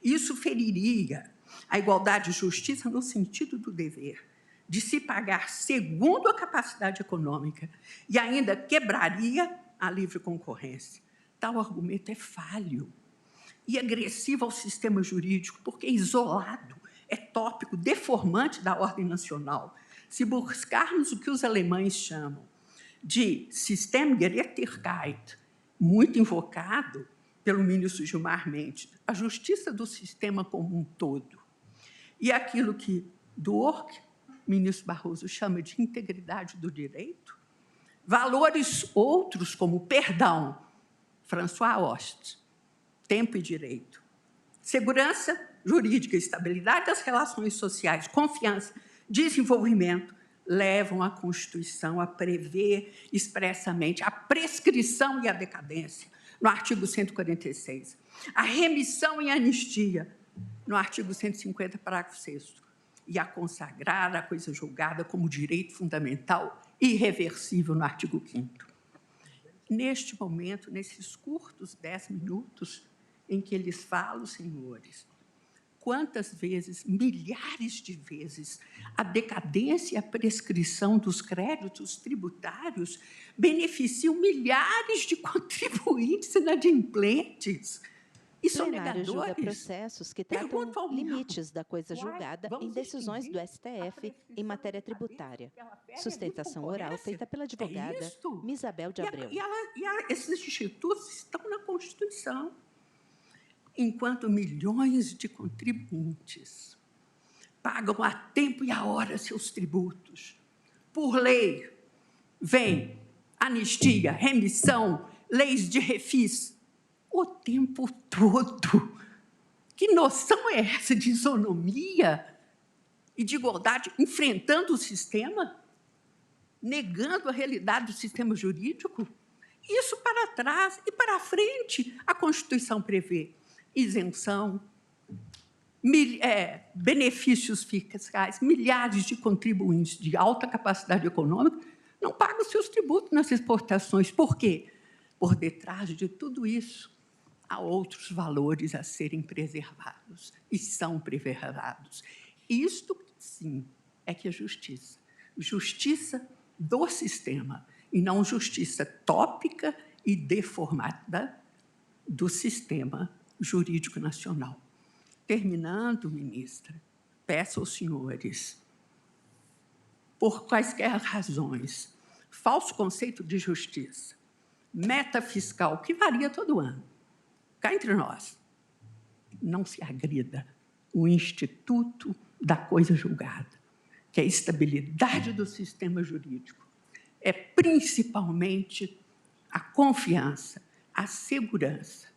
Isso feriria a igualdade e justiça no sentido do dever de se pagar segundo a capacidade econômica e ainda quebraria a livre concorrência. Tal argumento é falho e agressivo ao sistema jurídico, porque é isolado, é tópico, deformante da ordem nacional. Se buscarmos o que os alemães chamam de Systemgerechtigkeit, muito invocado pelo ministro Gilmar Mendes, a justiça do sistema como um todo, e aquilo que Dwork, ministro Barroso, chama de integridade do direito, valores outros como perdão, François Hoste, tempo e direito, segurança jurídica, estabilidade das relações sociais, confiança, desenvolvimento, levam a Constituição a prever expressamente a prescrição e a decadência, no artigo 146, a remissão e anistia, no artigo 150, parágrafo 6º, e a consagrar a coisa julgada como direito fundamental irreversível no artigo 5º. Neste momento, nesses curtos 10 minutos em que eles falam, senhores, quantas vezes, milhares de vezes, a decadência e a prescrição dos créditos tributários beneficiam milhares de contribuintes inadimplentes e sonegadores. Julga processos que tratam limites da coisa julgada em decisões do STF em matéria tributária. Sustentação oral feita pela advogada Misabel de Abreu. Esses institutos estão na Constituição. Enquanto milhões de contribuintes pagam a tempo e a hora seus tributos, por lei, vem anistia, remissão, leis de refis, o tempo todo. Que noção é essa de isonomia e de igualdade, enfrentando o sistema, negando a realidade do sistema jurídico? Isso para trás e para frente a Constituição prevê isenção, benefícios fiscais, milhares de contribuintes de alta capacidade econômica não pagam seus tributos nas exportações. Por quê? Por detrás de tudo isso, há outros valores a serem preservados e são preservados. Isto, sim, é que é justiça. Justiça do sistema, e não justiça tópica e deformada do sistema jurídico nacional. Terminando, ministra, peço aos senhores, por quaisquer razões, falso conceito de justiça, meta fiscal, que varia todo ano, cá entre nós, não se agrida o instituto da coisa julgada, que é a estabilidade do sistema jurídico, é principalmente a confiança, a segurança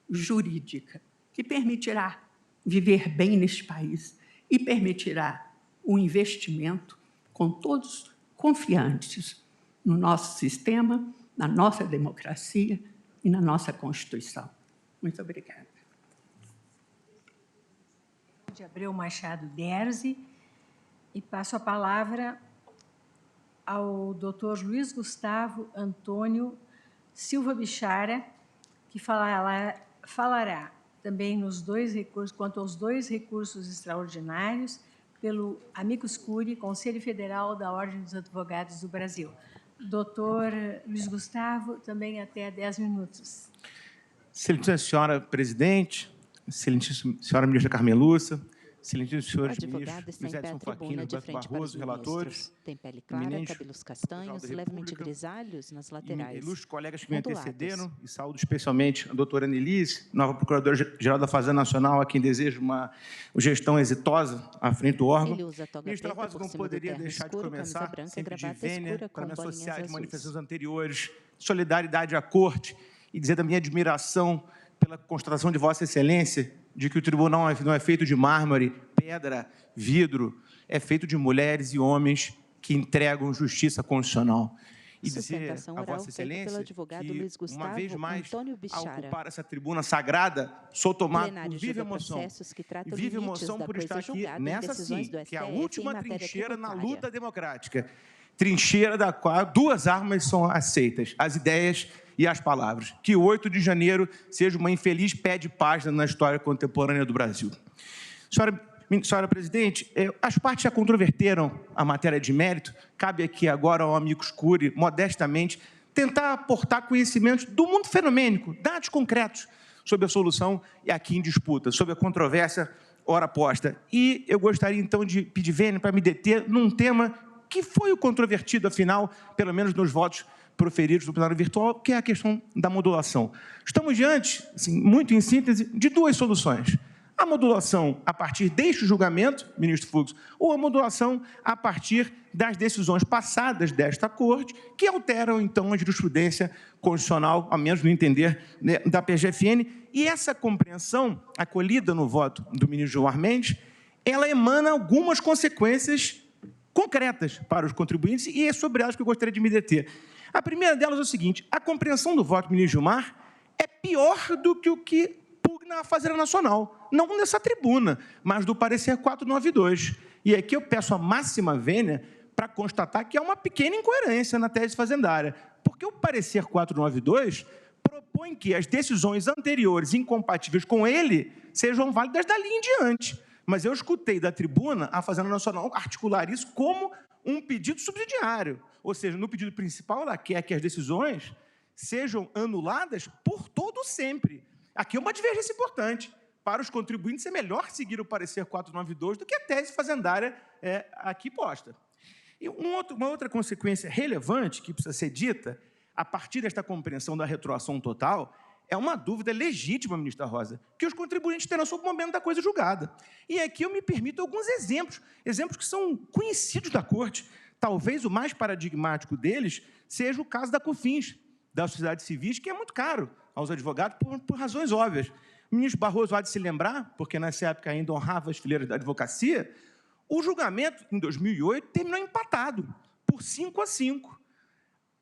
jurídica, que permitirá viver bem neste país e permitirá o investimento com todos confiantes no nosso sistema, na nossa democracia e na nossa Constituição. Muito obrigada. De Abreu Machado Derzi, e passo a palavra ao doutor Luiz Gustavo Antônio Silva Bichara, que falará também nos dois recursos, quanto aos dois recursos extraordinários pelo Amicus Curiae, Conselho Federal da Ordem dos Advogados do Brasil. Doutor Luiz Gustavo, também até 10 minutos. Excelentíssima senhora presidente, excelentíssima senhora ministra Carmen Lúcia, excelentíssimos senhores ministros, Luiz Edson Fachin, Roberto Barroso, relatores, tem pele clara, cabelos castanhos, levemente grisalhos nas laterais. Ilustres colegas que me antecederam, e saúdo especialmente a doutora Annelise, nova Procuradora-Geral da Fazenda Nacional, a quem desejo uma gestão exitosa à frente do órgão. Ministra Rosa, como poderia deixar de começar, sempre de vênia, para me associar às manifestações anteriores, solidariedade à Corte, e dizer da minha admiração pela constatação de Vossa Excelência de que o tribunal não é feito de mármore, pedra, vidro, é feito de mulheres e homens que entregam justiça constitucional. E dizer a Vossa Excelência que, uma vez mais, ao ocupar essa tribuna sagrada, sou tomado por viva emoção. E viva emoção por estar aqui nessa, sim, que é a última trincheira na luta democrática. trincheira da qual 2 armas são aceitas, as ideias e as palavras. Que o 8 de janeiro seja uma infeliz pé de página na história contemporânea do Brasil. Senhora presidente, as partes já controverteram a matéria de mérito. Cabe aqui agora ao amicus curiae, modestamente, tentar aportar conhecimentos do mundo fenomênico, dados concretos sobre a solução aqui em disputa, sobre a controvérsia ora posta. E eu gostaria, então, de pedir vênia para me deter num tema que foi o controvertido, afinal, pelo menos nos votos proferidos no plenário virtual, que é a questão da modulação. Estamos diante, assim, muito em síntese, de 2 soluções. A modulação a partir deste julgamento, ministro Fux, ou a modulação a partir das decisões passadas desta Corte, que alteram, então, a jurisprudência constitucional, ao menos no entender, né, da PGFN. E essa compreensão, acolhida no voto do ministro Gilmar Mendes, ela emana algumas consequências concretas para os contribuintes, e é sobre elas que eu gostaria de me deter. A primeira delas é o seguinte: a compreensão do voto do ministro Gilmar é pior do que o que pugna a Fazenda Nacional, não nessa tribuna, mas do parecer 492. E aqui eu peço a máxima vênia para constatar que há uma pequena incoerência na tese fazendária, porque o parecer 492 propõe que as decisões anteriores incompatíveis com ele sejam válidas dali em diante. Mas eu escutei da tribuna a Fazenda Nacional articular isso como um pedido subsidiário, ou seja, no pedido principal ela quer que as decisões sejam anuladas por todo sempre. Aqui é uma divergência importante. Para os contribuintes é melhor seguir o parecer 492 do que a tese fazendária aqui posta. E uma outra consequência relevante que precisa ser dita, a partir desta compreensão da retroação total, é uma dúvida legítima, ministra Rosa, que os contribuintes terão sobre o momento da coisa julgada. E aqui eu me permito alguns exemplos que são conhecidos da Corte. Talvez o mais paradigmático deles seja o caso da COFINS, da sociedade civis, que é muito caro aos advogados por razões óbvias. O ministro Barroso há de se lembrar, porque nessa época ainda honrava as fileiras da advocacia, o julgamento, em 2008, terminou empatado, por 5-5.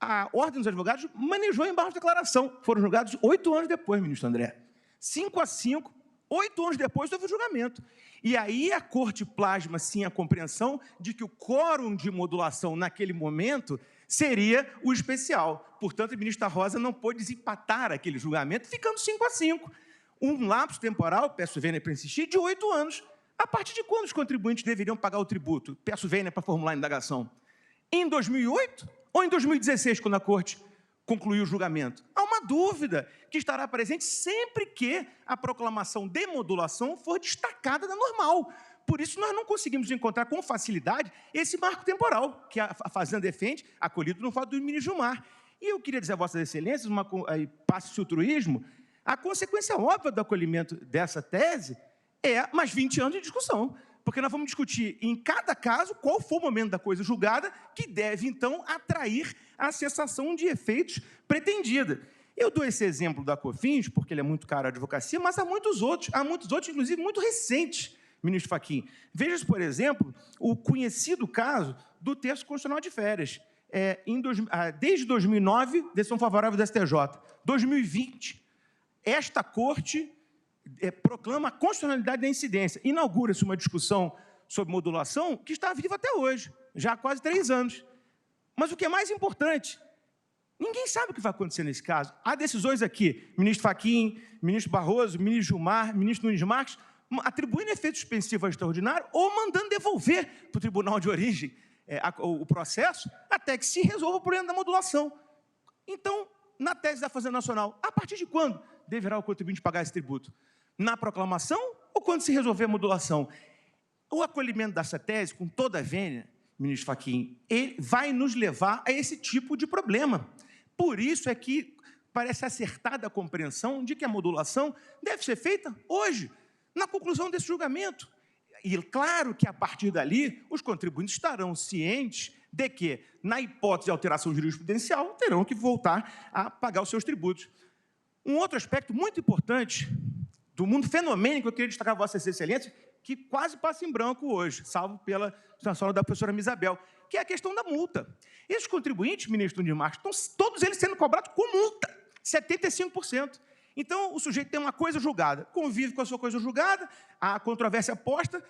A Ordem dos Advogados manejou embargo de declaração. Foram julgados 8 anos depois, ministro André. 5-5, 8 anos depois houve o julgamento. E aí a Corte plasma, sim, a compreensão de que o quórum de modulação naquele momento seria o especial. Portanto, a ministra Rosa não pôde desempatar aquele julgamento, ficando 5-5. Um lapso temporal, peço vênia para insistir, de 8 anos. A partir de quando os contribuintes deveriam pagar o tributo? Peço vênia para formular a indagação. Em 2008 ou em 2016, quando a Corte concluiu o julgamento? Há uma dúvida que estará presente sempre que a proclamação de modulação for destacada da normal. Por isso, nós não conseguimos encontrar com facilidade esse marco temporal que a Fazenda defende, acolhido no fato do ministro Gilmar. E eu queria dizer a Vossas Excelências, passe-se o truísmo, a consequência óbvia do acolhimento dessa tese é mais 20 anos de discussão, porque nós vamos discutir em cada caso qual for o momento da coisa julgada que deve, então, atrair a cessação de efeitos pretendida. Eu dou esse exemplo da COFINS, porque ele é muito caro à advocacia, mas há muitos outros, inclusive, muito recentes, ministro Fachin. Veja, por exemplo, o conhecido caso do texto constitucional de férias. Desde 2009, decisão favorável do STJ. 2020, esta Corte proclama a constitucionalidade da incidência. Inaugura-se uma discussão sobre modulação que está viva até hoje, já há quase 3 anos. Mas o que é mais importante, ninguém sabe o que vai acontecer nesse caso. Há decisões aqui, ministro Fachin, ministro Barroso, ministro Gilmar, ministro Nunes Marques, atribuindo efeito suspensivo extraordinário ou mandando devolver para o tribunal de origem o processo até que se resolva o problema da modulação. Então, na tese da Fazenda Nacional, a partir de quando deverá o contribuinte pagar esse tributo? Na proclamação ou quando se resolver a modulação? O acolhimento dessa tese, com toda a vênia, ministro Fachin, ele vai nos levar a esse tipo de problema. Por isso é que parece acertada a compreensão de que a modulação deve ser feita hoje, na conclusão desse julgamento. E claro que, a partir dali, os contribuintes estarão cientes de que, na hipótese de alteração jurisprudencial, terão que voltar a pagar os seus tributos. Um outro aspecto muito importante do mundo fenomênico, eu queria destacar a Vossas Excelências, que quase passa em branco hoje, salvo pela senhora da professora Misabel, que é a questão da multa. Esses contribuintes, ministro Nunes Marques, estão todos eles sendo cobrados com multa, 75%. Então, o sujeito tem uma coisa julgada, convive com a sua coisa julgada, a controvérsia posta.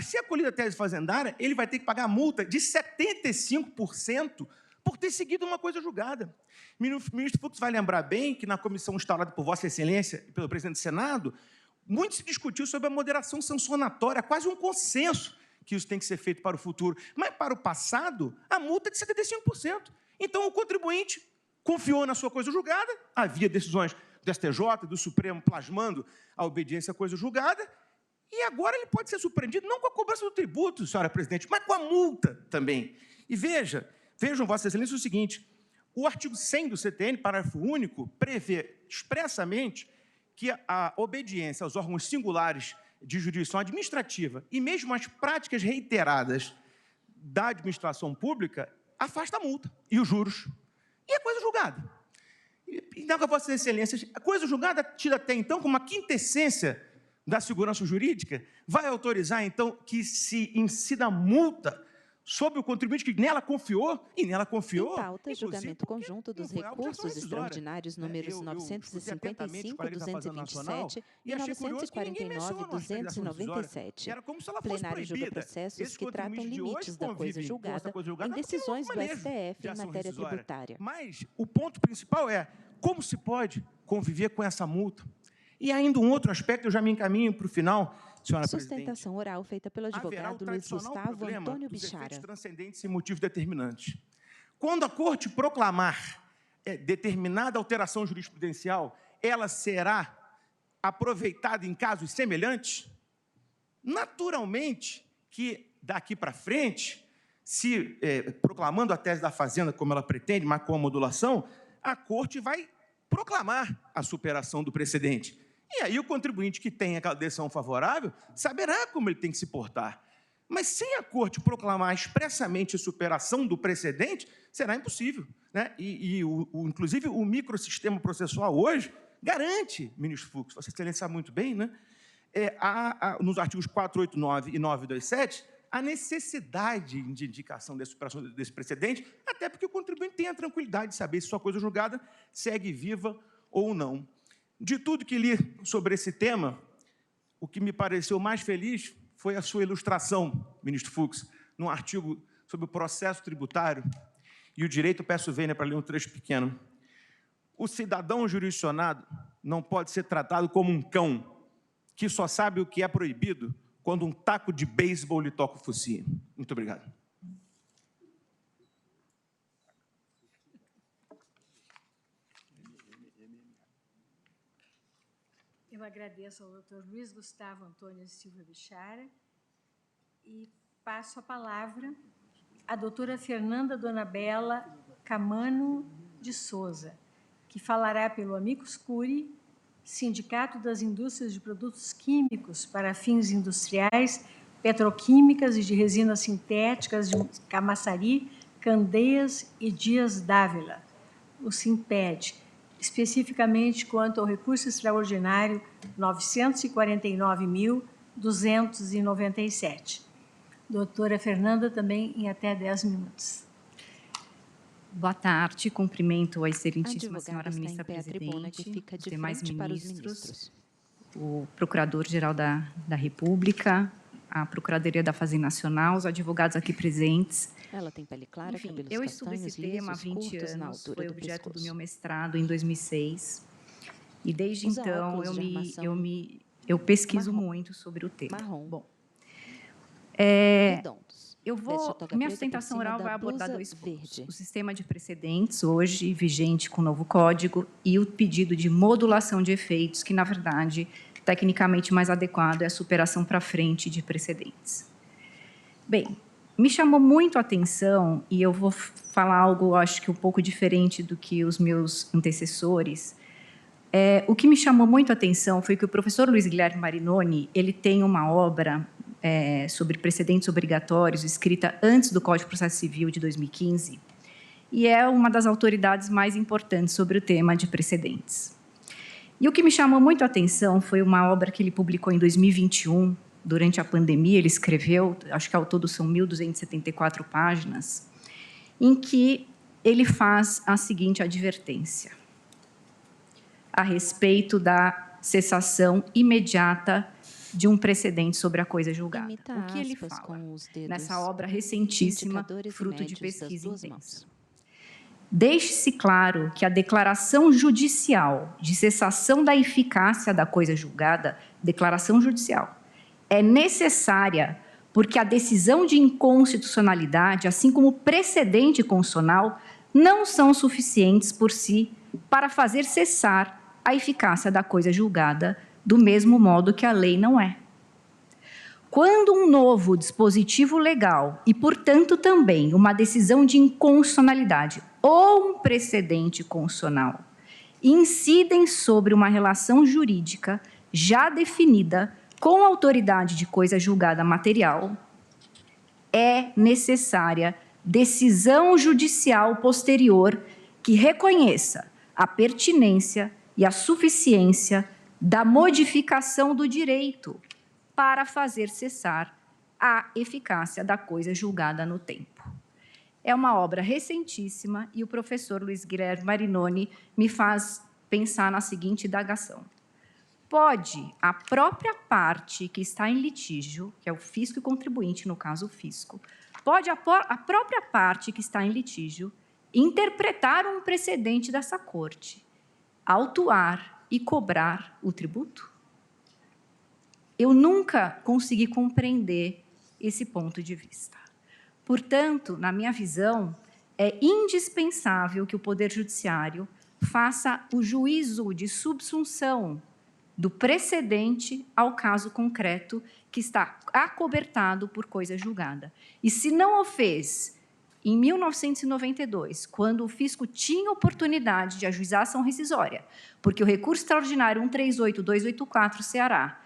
Se acolhida a tese fazendária, ele vai ter que pagar multa de 75% por ter seguido uma coisa julgada. O ministro Fux vai lembrar bem que, na comissão instaurada por Vossa Excelência e pelo presidente do Senado, muito se discutiu sobre a moderação sancionatória, quase um consenso que isso tem que ser feito para o futuro. Mas, para o passado, a multa é de 75%. Então, o contribuinte confiou na sua coisa julgada, havia decisões do STJ, do Supremo, plasmando a obediência à coisa julgada, e agora ele pode ser surpreendido não com a cobrança do tributo, senhora presidente, mas com a multa também. E vejam, Vossa Excelência, o seguinte, o artigo 100 do CTN, parágrafo único, prevê expressamente que a obediência aos órgãos singulares de jurisdição administrativa e mesmo as práticas reiteradas da administração pública afasta a multa e os juros. E a coisa julgada. Então, com Vossa Excelência, a coisa julgada, tida até então como uma quintessência da segurança jurídica, vai autorizar, então, que se incida multa sobre o contribuinte que nela confiou, e nela confiou... Em pauta, julgamento conjunto dos recursos extraordinários números 955, 227 e 949, 297. Plenário julga processos que tratam limites da coisa julgada em decisões do STF em matéria tributária. Mas o ponto principal é como se pode conviver com essa multa. E ainda um outro aspecto, eu já me encaminho para o final, senhora presidente. Sustentação oral feita pelo advogado Luiz Gustavo Antônio Bichara. Transcendentes e motivos determinantes. Quando a Corte proclamar determinada alteração jurisprudencial, ela será aproveitada em casos semelhantes? Naturalmente que, daqui para frente, se proclamando a tese da Fazenda como ela pretende, mas com a modulação, a Corte vai proclamar a superação do precedente. E aí o contribuinte que tem aquela decisão favorável saberá como ele tem que se portar. Mas sem a Corte proclamar expressamente a superação do precedente, será impossível, né? Inclusive, o microsistema processual hoje garante, ministro Fux, Vossa Excelência sabe muito bem, né? Nos artigos 489 e 927, a necessidade de indicação da superação desse precedente, até porque o contribuinte tem a tranquilidade de saber se sua coisa julgada segue viva ou não. De tudo que li sobre esse tema, o que me pareceu mais feliz foi a sua ilustração, ministro Fux, num artigo sobre o processo tributário e o direito, peço vênia para ler um trecho pequeno. O cidadão jurisdicionado não pode ser tratado como um cão que só sabe o que é proibido quando um taco de beisebol lhe toca o focinho. Muito obrigado. Eu agradeço ao doutor Luiz Gustavo Antônio Silva Bichara e passo a palavra à doutora Fernanda Donabella Camano de Souza, que falará pelo Amicus Curiae, Sindicato das Indústrias de Produtos Químicos para Fins Industriais, Petroquímicas e de Resinas Sintéticas de Camaçari, Candeias e Dias Dávila, o SINPED, especificamente quanto ao recurso extraordinário 949.297. Doutora Fernanda, também em até 10 minutos. Boa tarde, cumprimento a excelentíssima senhora ministra presidente, os demais ministros, o Procurador-Geral da República, a Procuradoria da Fazenda Nacional, os advogados aqui presentes. Ela tem pele clara, enfim, cabelos eu estudo esse tema há 20 anos, foi objeto do meu mestrado em 2006, e desde então eu pesquiso muito sobre o tema. Bom, minha sustentação oral vai abordar dois pontos. O sistema de precedentes, hoje vigente com o novo código, e o pedido de modulação de efeitos, que, na verdade, tecnicamente mais adequado é a superação para frente de precedentes. Bem, me chamou muito a atenção, e eu vou falar algo, acho que um pouco diferente do que os meus antecessores. O que me chamou muito a atenção foi que o professor Luiz Guilherme Marinoni, ele tem uma obra sobre precedentes obrigatórios, escrita antes do Código de Processo Civil de 2015, e é uma das autoridades mais importantes sobre o tema de precedentes. E o que me chamou muito a atenção foi uma obra que ele publicou em 2021, durante a pandemia, ele escreveu, acho que ao todo são 1.274 páginas, em que ele faz a seguinte advertência. a respeito da cessação imediata de um precedente sobre a coisa julgada. O que ele fala nessa obra recentíssima, fruto de pesquisa intensa? Deixe-se claro que a declaração judicial de cessação da eficácia da coisa julgada, declaração judicial, é necessária porque a decisão de inconstitucionalidade, assim como o precedente constitucional, não são suficientes por si para fazer cessar a eficácia da coisa julgada, do mesmo modo que a lei não é. Quando um novo dispositivo legal e, portanto, também uma decisão de inconstitucionalidade ou um precedente constitucional incidem sobre uma relação jurídica já definida com autoridade de coisa julgada material, é necessária decisão judicial posterior que reconheça a pertinência e a suficiência da modificação do direito para fazer cessar a eficácia da coisa julgada no tempo. É uma obra recentíssima e o professor Luiz Guilherme Marinoni me faz pensar na seguinte indagação. Pode a própria parte que está em litígio, que é o fisco e contribuinte, no caso o fisco, pode a própria parte que está em litígio interpretar um precedente dessa corte, autuar e cobrar o tributo? Eu nunca consegui compreender esse ponto de vista. Portanto, na minha visão, é indispensável que o Poder Judiciário faça o juízo de subsunção do precedente ao caso concreto que está acobertado por coisa julgada. E se não o fez em 1992, quando o fisco tinha oportunidade de ajuizar ação rescisória, porque o recurso extraordinário 138284 Ceará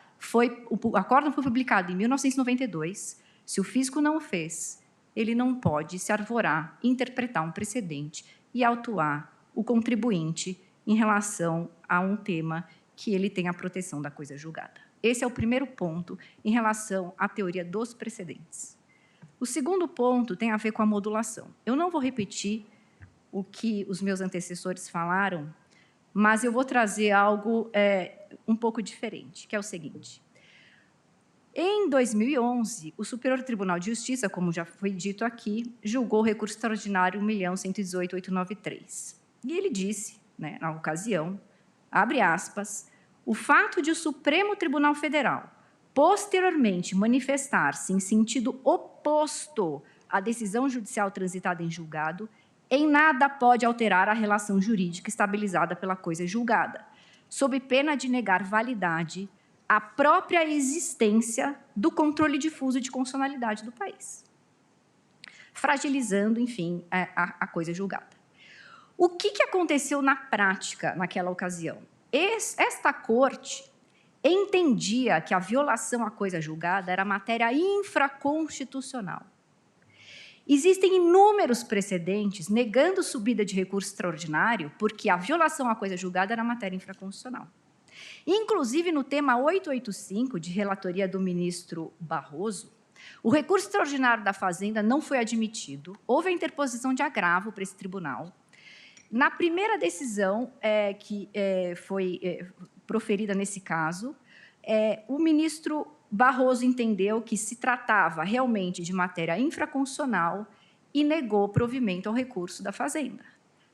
o acórdão foi publicado em 1992, se o fisco não o fez, ele não pode se arvorar, interpretar um precedente e autuar o contribuinte em relação a um tema que ele tem a proteção da coisa julgada. Esse é o primeiro ponto em relação à teoria dos precedentes. O segundo ponto tem a ver com a modulação. Eu não vou repetir o que os meus antecessores falaram, mas eu vou trazer algo um pouco diferente, que é o seguinte. Em 2011, o Superior Tribunal de Justiça, como já foi dito aqui, julgou o recurso extraordinário 1.118.893. E ele disse, na ocasião, abre aspas, o fato de o Supremo Tribunal Federal posteriormente manifestar-se em sentido oposto à decisão judicial transitada em julgado, em nada pode alterar a relação jurídica estabilizada pela coisa julgada, sob pena de negar validade à própria existência do controle difuso de constitucionalidade do país, fragilizando, enfim, a coisa julgada. O que aconteceu na prática naquela ocasião? Esta corte entendia que a violação à coisa julgada era matéria infraconstitucional. Existem inúmeros precedentes negando subida de recurso extraordinário porque a violação à coisa julgada era matéria infraconstitucional. Inclusive, no tema 885, de relatoria do ministro Barroso, o recurso extraordinário da Fazenda não foi admitido, houve a interposição de agravo para esse tribunal. Na primeira decisão que foi proferida nesse caso, o ministro Barroso entendeu que se tratava realmente de matéria infraconstitucional e negou provimento ao recurso da Fazenda.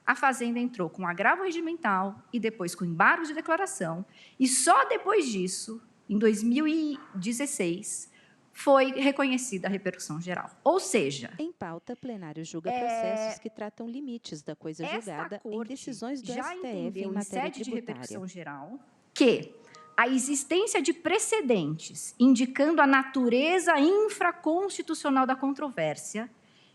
A Fazenda entrou com agravo regimental e depois com embargo de declaração, e só depois disso, em 2016, foi reconhecida a repercussão geral. Ou seja... Em pauta, plenário julga processos que tratam limites da coisa julgada em decisões do STF em matéria sede tributária. De repercussão geral que a existência de precedentes indicando a natureza infraconstitucional da controvérsia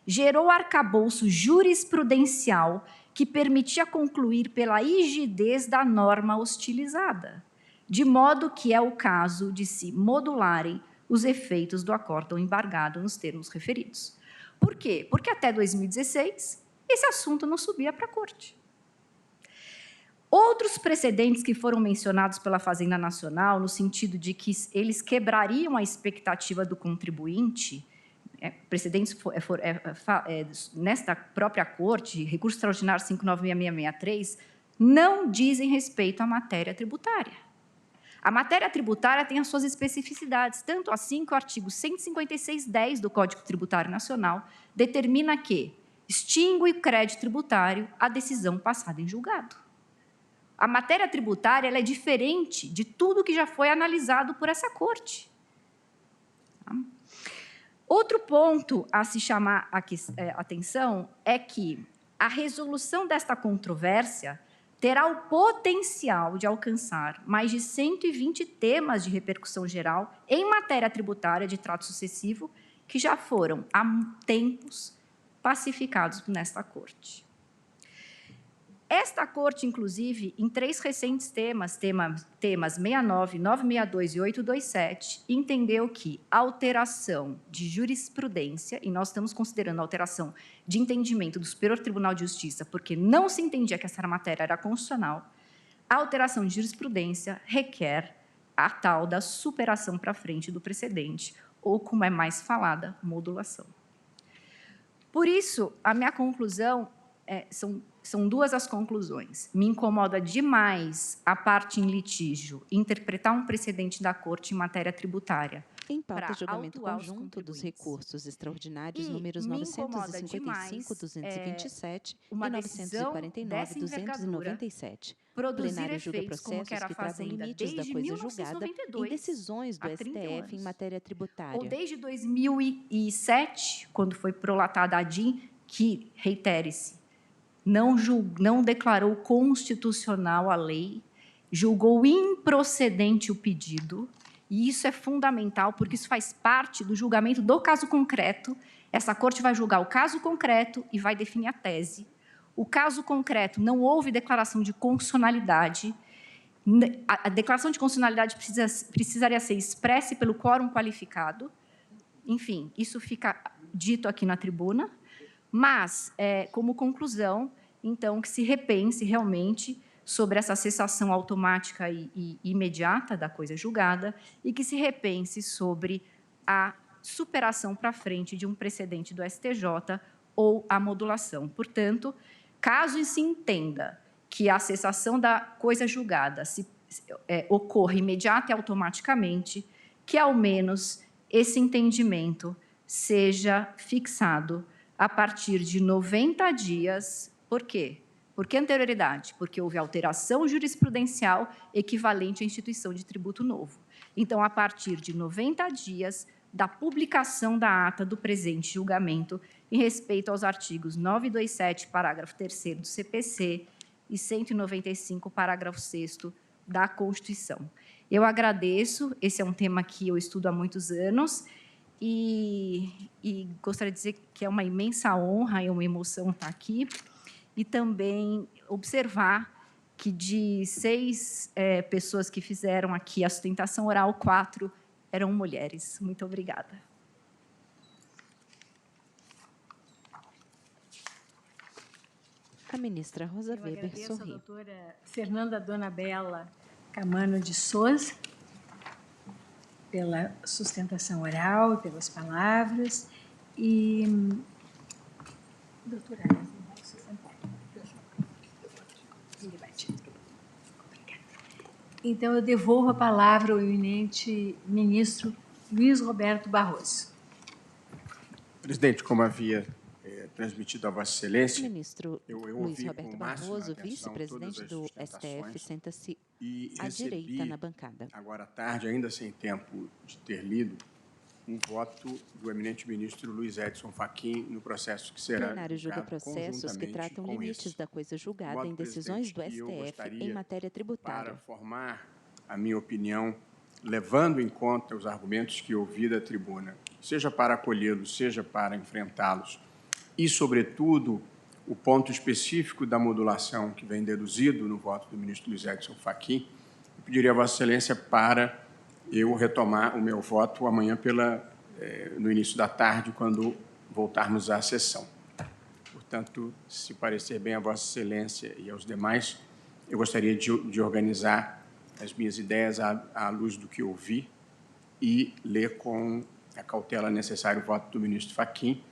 gerou arcabouço jurisprudencial que permitia concluir pela rigidez da norma hostilizada, de modo que é o caso de se modularem os efeitos do acórdão embargado nos termos referidos. Por quê? Porque até 2016, esse assunto não subia para a corte. Outros precedentes que foram mencionados pela Fazenda Nacional, no sentido de que eles quebrariam a expectativa do contribuinte, precedentes nesta própria corte, recurso extraordinário 596663, não dizem respeito à matéria tributária. A matéria tributária tem as suas especificidades, tanto assim que o artigo 156.10 do Código Tributário Nacional determina que extingue o crédito tributário a decisão passada em julgado. A matéria tributária ela é diferente de tudo que já foi analisado por essa Corte. Outro ponto a se chamar a atenção é que a resolução desta controvérsia terá o potencial de alcançar mais de 120 temas de repercussão geral em matéria tributária de trato sucessivo que já foram há tempos pacificados nesta Corte. Esta Corte, inclusive, em 3 recentes temas 69, 962 e 827, entendeu que a alteração de jurisprudência, e nós estamos considerando a alteração de entendimento do Superior Tribunal de Justiça, porque não se entendia que essa matéria era constitucional, a alteração de jurisprudência requer a tal da superação para frente do precedente, ou, como é mais falada, modulação. Por isso, a minha conclusão são 2 as conclusões. Me incomoda demais a parte em litígio interpretar um precedente da Corte em matéria tributária. Em pauta, julgamento conjunto dos recursos extraordinários números 955, 227 e 949, 297. Plenário julga processos que tratam limites da coisa julgada em decisões do STF em matéria tributária. Ou desde 2007, quando foi prolatada a DIN, que, reitere-se, não declarou constitucional a lei, julgou improcedente o pedido, e isso é fundamental, porque isso faz parte do julgamento do caso concreto. Essa Corte vai julgar o caso concreto e vai definir a tese. O caso concreto não houve declaração de constitucionalidade. A declaração de constitucionalidade precisaria ser expressa pelo quórum qualificado. Enfim, isso fica dito aqui na tribuna. Mas, como conclusão, então, que se repense realmente sobre essa cessação automática e imediata da coisa julgada e que se repense sobre a superação para frente de um precedente do STJ ou a modulação. Portanto, caso se entenda que a cessação da coisa julgada ocorra imediata e automaticamente, que, ao menos, esse entendimento seja fixado a partir de 90 dias. Por quê? Por que anterioridade? Porque houve alteração jurisprudencial equivalente à instituição de tributo novo. Então, a partir de 90 dias da publicação da ata do presente julgamento em respeito aos artigos 927, parágrafo 3º do CPC e 195, parágrafo 6º da Constituição. Eu agradeço, esse é um tema que eu estudo há muitos anos, e gostaria de dizer que é uma imensa honra e uma emoção estar aqui, e também observar que de 6 pessoas que fizeram aqui a sustentação oral, 4 eram mulheres. Muito obrigada. A ministra Rosa Weber agradeço sorri. a doutora Fernanda Donabella Camano de Souza pela sustentação oral, pelas palavras, e doutora, então eu devolvo a palavra ao eminente ministro Luiz Roberto Barroso. Presidente, como havia transmitido a Vossa Excelência, ministro Luiz Roberto Barroso, vice-presidente do STF, senta-se à direita na bancada. Agora à tarde, ainda sem tempo de ter lido, um voto do eminente ministro Luiz Edson Fachin no processo que será O plenário julga processos que tratam limites da coisa julgada em decisões do STF em matéria tributária. Para formar a minha opinião, levando em conta os argumentos que ouvi da tribuna, seja para acolhê-los, seja para enfrentá-los, e, sobretudo, o ponto específico da modulação que vem deduzido no voto do ministro Luiz Edson Fachin, eu pediria a Vossa Excelência para eu retomar o meu voto amanhã no início da tarde, quando voltarmos à sessão. Portanto, se parecer bem a Vossa Excelência e aos demais, eu gostaria de organizar as minhas ideias à luz do que ouvi e ler com a cautela necessária o voto do ministro Fachin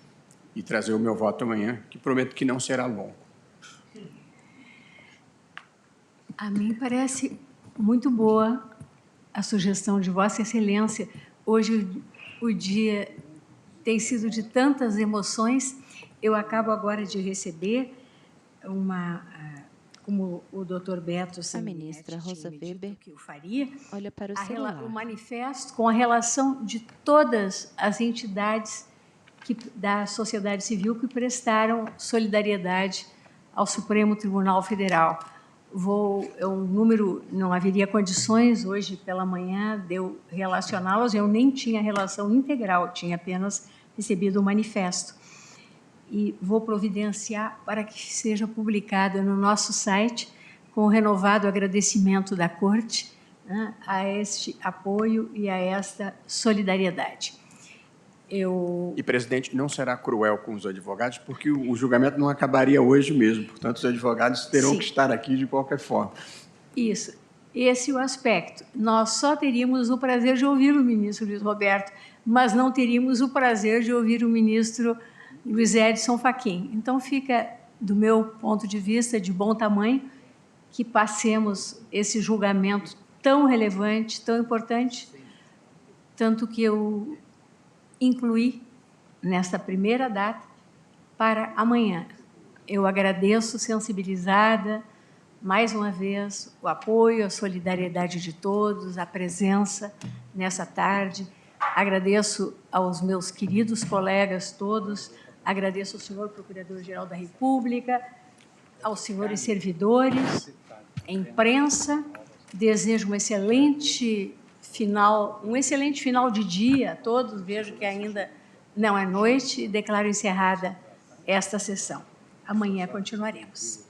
e trazer o meu voto amanhã, que prometo que não será longo. A mim parece muito boa a sugestão de Vossa Excelência. Hoje o dia tem sido de tantas emoções. Eu acabo agora de receber como o doutor Beto Sanguinetti, a ministra Rosa Weber que eu faria, olha para o celular. O manifesto com a relação de todas as entidades da sociedade civil que prestaram solidariedade ao Supremo Tribunal Federal. Um número, não haveria condições hoje pela manhã de eu relacioná-los, eu nem tinha relação integral, tinha apenas recebido o manifesto. E vou providenciar para que seja publicado no nosso site, com o renovado agradecimento da Corte, né, a este apoio e a esta solidariedade. E, presidente, não será cruel com os advogados, porque o julgamento não acabaria hoje mesmo. Portanto, os advogados terão que estar aqui de qualquer forma. Isso. Esse é o aspecto. Nós só teríamos o prazer de ouvir o ministro Luiz Roberto, mas não teríamos o prazer de ouvir o ministro Luiz Edson Fachin. Então, fica, do meu ponto de vista, de bom tamanho, que passemos esse julgamento tão relevante, tão importante, tanto que eu incluí nesta primeira data para amanhã. Eu agradeço, sensibilizada, mais uma vez, o apoio, a solidariedade de todos, a presença nessa tarde. Agradeço aos meus queridos colegas todos, agradeço ao senhor Procurador-Geral da República, aos senhores servidores, à imprensa. Desejo um excelente final de dia a todos. Vejo que ainda não é noite e declaro encerrada esta sessão. Amanhã continuaremos.